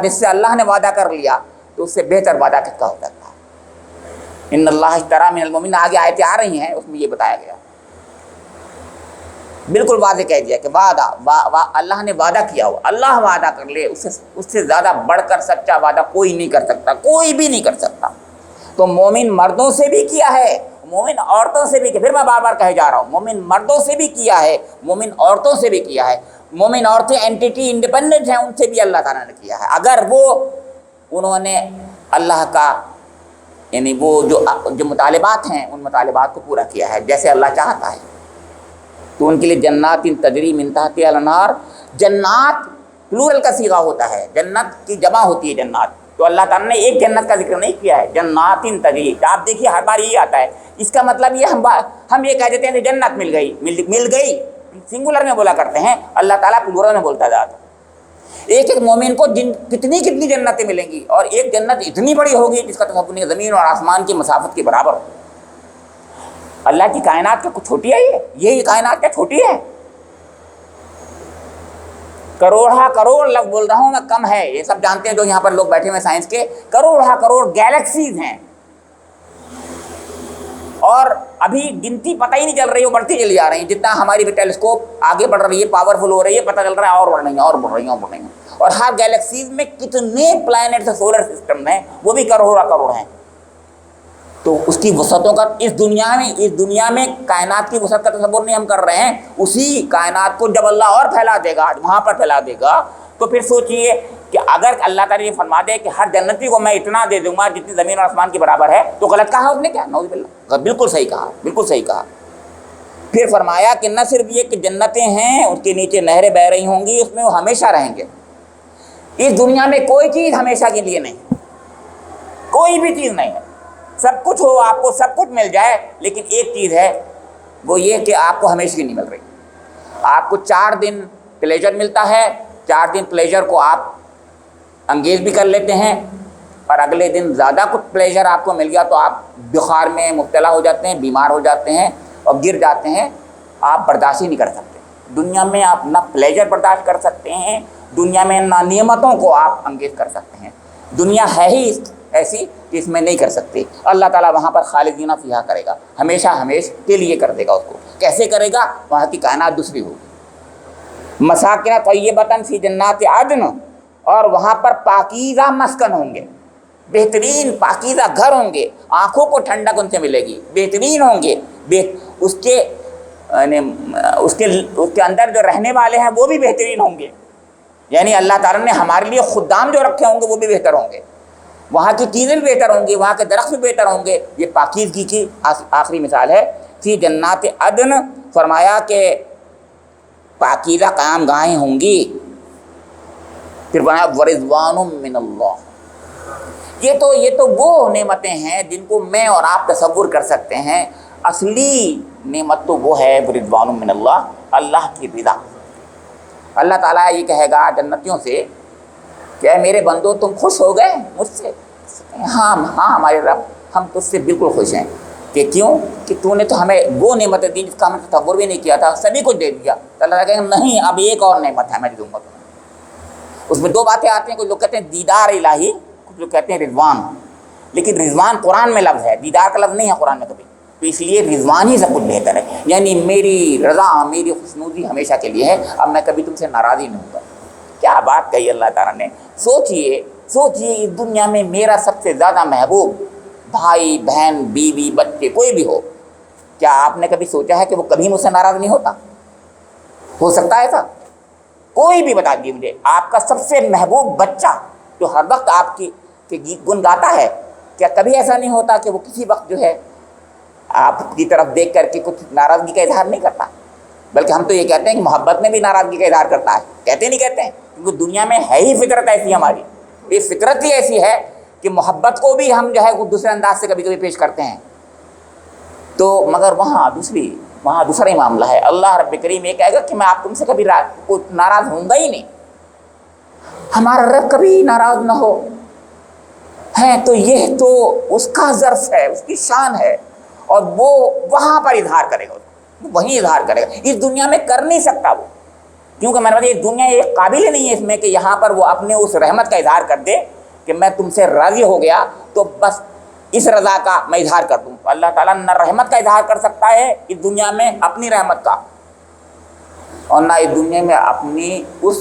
جس سے اللہ نے وعدہ کر لیا تو اس سے بہتر وعدہ کس کا ہو سکتا ہے۔ ان اللہ اشتری من المؤمنین، آگے آیتیں آ رہی ہیں، اس میں یہ بتایا گیا، بالکل واضح کہہ دیا کہ اللہ نے وعدہ کیا ہو، اللہ وعدہ کر لے، اس سے زیادہ بڑھ کر سچا وعدہ کوئی نہیں کر سکتا، کوئی بھی نہیں کر سکتا۔ تو مومن مردوں سے بھی کیا ہے، مومن عورتوں سے بھی، پھر میں بار بار کہے جا رہا ہوں، مومن مردوں سے بھی کیا ہے، مومن عورتوں سے بھی کیا ہے۔ مومن عورتیں اینٹی انڈیپینڈنٹ ہیں، ان سے بھی اللہ تعالیٰ نے کیا ہے، اگر انہوں نے اللہ کا یعنی وہ جو مطالبات ہیں ان مطالبات کو پورا کیا ہے جیسے اللہ چاہتا ہے، تو ان کے لیے جنات تجری من تحتها الانہار، جنات پلورل کا صیغہ ہوتا ہے، جنت کی جمع ہوتی ہے جنات، تو اللہ تعالیٰ نے ایک جنت کا ذکر نہیں کیا ہے، جنات تجری، آپ دیکھیے ہر بار یہی آتا ہے، اس کا مطلب یہ ہم یہ کہہ دیتے ہیں کہ جنت مل گئی سنگولر میں بولا کرتے ہیں، اللہ تعالیٰ پلورل میں بولتا جاتا ہے۔ ایک مومن کو کتنی جنتیں ملیں گی، اور ایک جنت اتنی بڑی ہوگی جس کا تصور نہیں، زمین اور آسمان کی مسافت کے برابر ہو۔ اللہ کی کائنات کیا کچھ چھوٹی ہے؟ یہ کائنات کیا چھوٹی ہے؟ کروڑ لفظ بول رہا ہوں میں، کم ہے، یہ سب جانتے ہیں جو یہاں پر لوگ بیٹھے ہوئے سائنس کے، کروڑ گیلیکسیز ہیں، اور ابھی گنتی پتہ ہی نہیں چل رہی، وہ بڑھتی چلی جا رہی ہیں، جتنا ہماری بھی ٹیلیسکوپ آگے بڑھ رہی ہے، پاورفل ہو رہی ہے، پتہ چل رہا ہے اور بڑھ رہی ہیں، اور ہر گیلیکسیز میں کتنے پلانٹس سولر سسٹم ہیں، وہ بھی کروڑ ہیں۔ تو اس کی وسعتوں کا اس دنیا میں کائنات کی وسعت کا تصور نہیں ہم کر رہے ہیں، اسی کائنات کو جب اللہ اور پھیلا دے گا، وہاں پر پھیلا دے گا، تو پھر سوچئے کہ اگر اللہ تعالیٰ یہ فرما دے کہ ہر جنتی کو میں اتنا دے دوں گا جتنی زمین اور آسمان کے برابر ہے، تو غلط کہا اس نے کیا؟ نعوذ باللہ، بالکل صحیح کہا۔ پھر فرمایا کہ نہ صرف یہ کہ جنتیں ہیں، اس کے نیچے نہریں بہہ رہی ہوں گی، اس میں وہ ہمیشہ رہیں گے۔ اس دنیا میں کوئی چیز ہمیشہ کے لیے نہیں، کوئی بھی چیز نہیں ہے، سب کچھ ہو، آپ کو سب کچھ مل جائے، لیکن ایک چیز ہے، وہ یہ کہ آپ کو ہمیشہ کی نہیں مل رہی۔ آپ کو 4 دن پلیجر ملتا ہے، 4 دن پلیجر کو آپ انگیز بھی کر لیتے ہیں، اور اگلے دن زیادہ کچھ پلیجر آپ کو مل گیا تو آپ بخار میں مبتلا ہو جاتے ہیں، بیمار ہو جاتے ہیں اور گر جاتے ہیں، آپ برداشت ہی نہیں کر سکتے۔ دنیا میں آپ نہ پلیجر برداشت کر سکتے ہیں، دنیا میں نہ نعمتوں کو آپ انگیز کر سکتے ہیں، دنیا ہے ہی ایسی کہ اس میں نہیں کر سکتے۔ اللہ تعالیٰ وہاں پر خالدین فیہا کرے گا، ہمیشہ کے لیے کر دے گا اس کو۔ کیسے کرے گا؟ وہاں کی کائنات دوسری ہوگی۔ مساکن طیبۃ فی جنات عدن، اور وہاں پر پاکیزہ مسکن ہوں گے، بہترین پاکیزہ گھر ہوں گے، آنکھوں کو ٹھنڈک ان سے ملے گی، بہترین ہوں گے، اس کے اندر جو رہنے والے ہیں وہ بھی بہترین ہوں گے، یعنی اللہ تعالیٰ نے ہمارے لیے خدام جو رکھے ہوں گے وہ بھی بہتر ہوں گے، وہاں کی چیزیں بھی بہتر ہوں گی، وہاں کے درخت بھی بہتر ہوں گے۔ یہ پاکیزگی کی آخری مثال ہے۔ فی جنات عدن، فرمایا کہ پاکیزہ قیام گاہیں ہوں گی، پھر بنایا ورضوان من اللہ. یہ تو وہ نعمتیں ہیں جن کو میں اور آپ تصور کر سکتے ہیں. اصلی نعمت تو وہ ہے رضوان من اللہ، اللہ کی رضا. اللہ تعالیٰ یہ کہے گا جنتیوں سے کہ اے میرے بندو تم خوش ہو گئے مجھ سے؟ ہاں ہمارے رب ہم تجھ سے بالکل خوش ہیں. کہ کیوں؟ کہ تو نے تو ہمیں وہ نعمتیں دی جس کا ہم نے تصور بھی نہیں کیا تھا، سبھی کچھ دے دیا. تو اللہ تعالیٰ کہے گا نہیں، اب ایک اور نعمت ہے میں دوں گا تمہیں. اس میں دو باتیں آتی ہیں، کچھ لوگ کہتے ہیں دیدار الہی، کچھ لوگ کہتے ہیں رضوان. لیکن رضوان قرآن میں لفظ ہے، دیدار کا لفظ نہیں ہے قرآن میں کبھی. تو اس لیے رضوان ہی سب کچھ بہتر ہے. یعنی میری رضا، میری خوشنودی ہمیشہ کے لیے ہے، اب میں کبھی تم سے ناراضی نہیں ہوں گا. کیا بات کہی اللہ تعالیٰ نے. سوچئے اس دنیا میں میرا سب سے زیادہ محبوب بھائی بہن بیوی بچے کوئی بھی ہو، کیا آپ نے کبھی سوچا ہے کہ وہ کبھی مجھ سے ناراض نہیں ہوتا؟ ہو سکتا ہے ایسا؟ کوئی بھی بتا دیجیے مجھے آپ کا سب سے محبوب بچہ جو ہر وقت آپ کی گیت گن گاتا ہے، کیا کبھی ایسا نہیں ہوتا کہ وہ کسی وقت جو ہے آپ کی طرف دیکھ کر کے کچھ ناراضگی کا اظہار نہیں کرتا؟ بلکہ ہم تو یہ کہتے ہیں کہ محبت میں بھی ناراضگی کا اظہار کرتا ہے. کہتے نہیں کہتے ہیں؟ کیونکہ دنیا میں ہے ہی فطرت ایسی ہماری. یہ فطرت ہی ایسی ہے کہ محبت کو بھی ہم جو ہے دوسرے انداز سے کبھی کبھی پیش کرتے ہیں. تو مگر وہاں دوسرا ہی معاملہ ہے. اللہ رب کریم یہ کہے گا کہ میں آپ تم سے کبھی ناراض ہوں گا ہی نہیں. ہمارا رب کبھی ناراض نہ ہو ہے تو یہ تو اس کا ظرف ہے، اس کی شان ہے، اور وہ وہاں پر اظہار کرے گا، وہیں اظہار کرے گا. اس دنیا میں کر نہیں سکتا وہ، کیونکہ میں نے یہ دنیا یہ قابل ہی نہیں ہے اس میں کہ یہاں پر وہ اپنے اس رحمت کا اظہار کر دے کہ میں تم سے راضی ہو گیا تو بس اس رضا کا میں اظہار کر دوں. اللہ تعالیٰ نہ رحمت کا اظہار کر سکتا ہے اس دنیا میں اپنی رحمت کا، اور نہ اس دنیا میں اپنی اس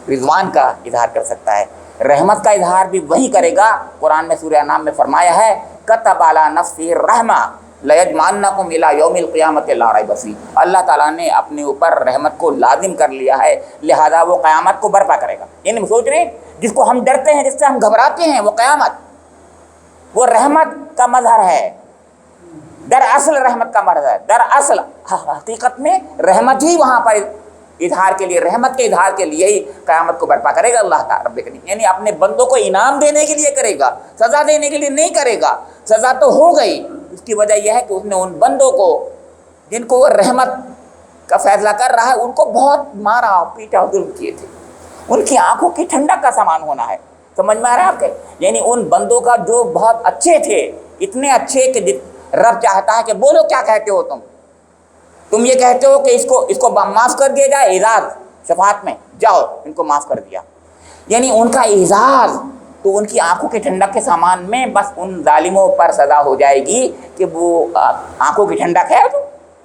رضوان کا اظہار کر سکتا ہے. رحمت کا اظہار بھی وہی کرے گا. قرآن میں سورہ انعام میں فرمایا ہے کتب علی نفسہ الرحمہ لیجمعنکم الی یوم القیامۃ لا ریب فیہ. اللہ تعالیٰ نے اپنے اوپر رحمت کو لازم کر لیا ہے، لہذا وہ قیامت کو برپا کرے گا. یعنی سوچ رہے ہیں جس کو ہم ڈرتے ہیں، جس سے ہم گھبراتے ہیں، وہ قیامت وہ رحمت کا مظہر ہے. دراصل رحمت کا مظہر ہے. دراصل حقیقت میں رحمت ہی وہاں پر اظہار کے لیے، رحمت کے اظہار کے لیے ہی قیامت کو برپا کرے گا اللہ تعالیٰ رب کریم. یعنی اپنے بندوں کو انعام دینے کے لیے کرے گا، سزا دینے کے لیے نہیں کرے گا. سزا تو ہو گئی، اس کی وجہ یہ ہے کہ اس نے ان بندوں کو جن کو وہ رحمت کا فیصلہ کر رہا ہے ان کو بہت مارا پیٹا ظلم کیے تھے. ان کی آنکھوں کی ٹھنڈک کا سامان ہونا ہے. سمجھ میں آ رہا ہے آپ کے؟ یعنی ان بندوں کا جو بہت اچھے تھے، اتنے اچھے کہ رب چاہتا ہے کہ بولو کیا کہتے ہو تم یہ کہتے ہو کہ اس کو معاف کر دیا جائے. اعزاز شفاعت میں جاؤ ان کو معاف کر دیا. یعنی ان کا اعزاز تو ان کی آنکھوں کے ٹھنڈک کے سامان میں بس ان ظالموں پر سزا ہو جائے گی کہ وہ آنکھوں کی ٹھنڈک ہے. تو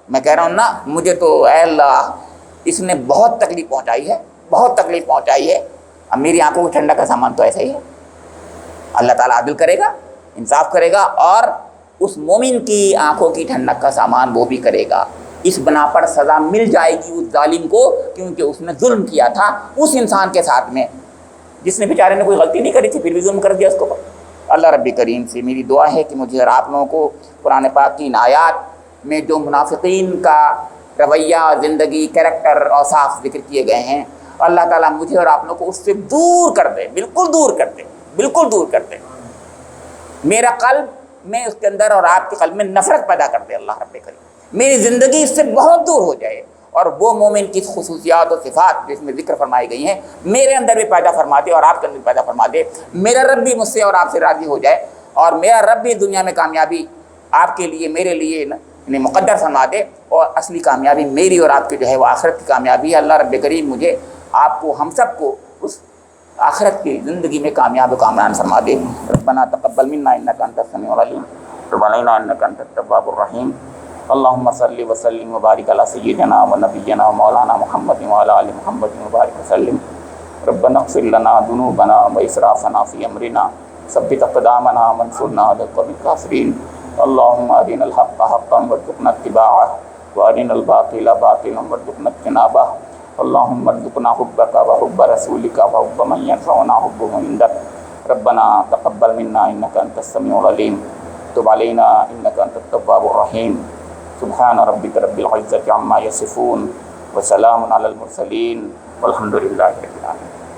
میں کہہ رہا ہوں نا، مجھے تو اے اللہ اس نے بہت تکلیف پہنچائی ہے، بہت تکلیف پہنچائی ہے. اب میری آنکھوں کی ٹھنڈک کا سامان تو ایسا ہی ہے. اللہ تعالیٰ عدل کرے گا، انصاف کرے گا، اور اس مومن کی آنکھوں کی ٹھنڈک کا سامان وہ بھی کرے گا. اس بنا پر سزا مل جائے گی اس ظالم کو، کیونکہ اس نے ظلم کیا تھا اس انسان کے ساتھ میں جس نے بیچارے نے کوئی غلطی نہیں کری تھی، پھر بھی ظلم کر دیا اس کو. اللہ رب کریم سے میری دعا ہے کہ مجھے اور آپ لوگوں کو قرآن پاک کی ان آیات میں جو منافقین کا رویہ، زندگی، کریکٹر اور صاف ذکر کیے گئے ہیں، اللہ تعالیٰ مجھے اور آپ لوگوں کو اس سے دور کر دے، بالکل دور کر دے، بالکل دور کر دے. میرا قلب میں اس کے اندر اور آپ کے قلب میں نفرت پیدا کر دے اللہ رب کریم. میری زندگی اس سے بہت دور ہو جائے، اور وہ مومن کی خصوصیات و صفات جس میں ذکر فرمائی گئی ہیں میرے اندر بھی پیدا فرما دے اور آپ کے اندر بھی پیدا فرما دے. میرا رب بھی مجھ سے اور آپ سے راضی ہو جائے، اور میرا رب بھی دنیا میں کامیابی آپ کے لیے، میرے لیے یعنی مقدر فرما دے، اور اصلی کامیابی میری اور آپ کی جو ہے وہ آخرت کی کامیابی ہے. اللہ رب کریم مجھے، آپ کو، ہم سب کو اس آخرت کی زندگی میں کامیاب و کامران فرما دے. ربنا تقبل منا انک انت السمیع العلیم وتب علینا انک انت التواب الرحیم. اللهم صل وسلم وبارك على سيدنا ونبينا ومولانا محمد وعلى ال محمد وبارك وسلم. ربنا اغفر لنا ذنوبنا واسرافنا في امرنا ثبت اقدامنا وانصرنا على القوم الكافرين. اللهم ارنا الحق حقا وارزقنا اتباعه وارنا الباطل باطلا وارزقنا اجتنابه. اللهم ارزقنا حبك وحب رسولك وحب من ينفعنا حبه عندك. ربنا تقبل منا انك انت السميع العليم تب علينا انك انت التواب الرحيم. سبحان ربك رب العزة عما يصفون وسلام على المرسلين والحمد لله رب العالمين.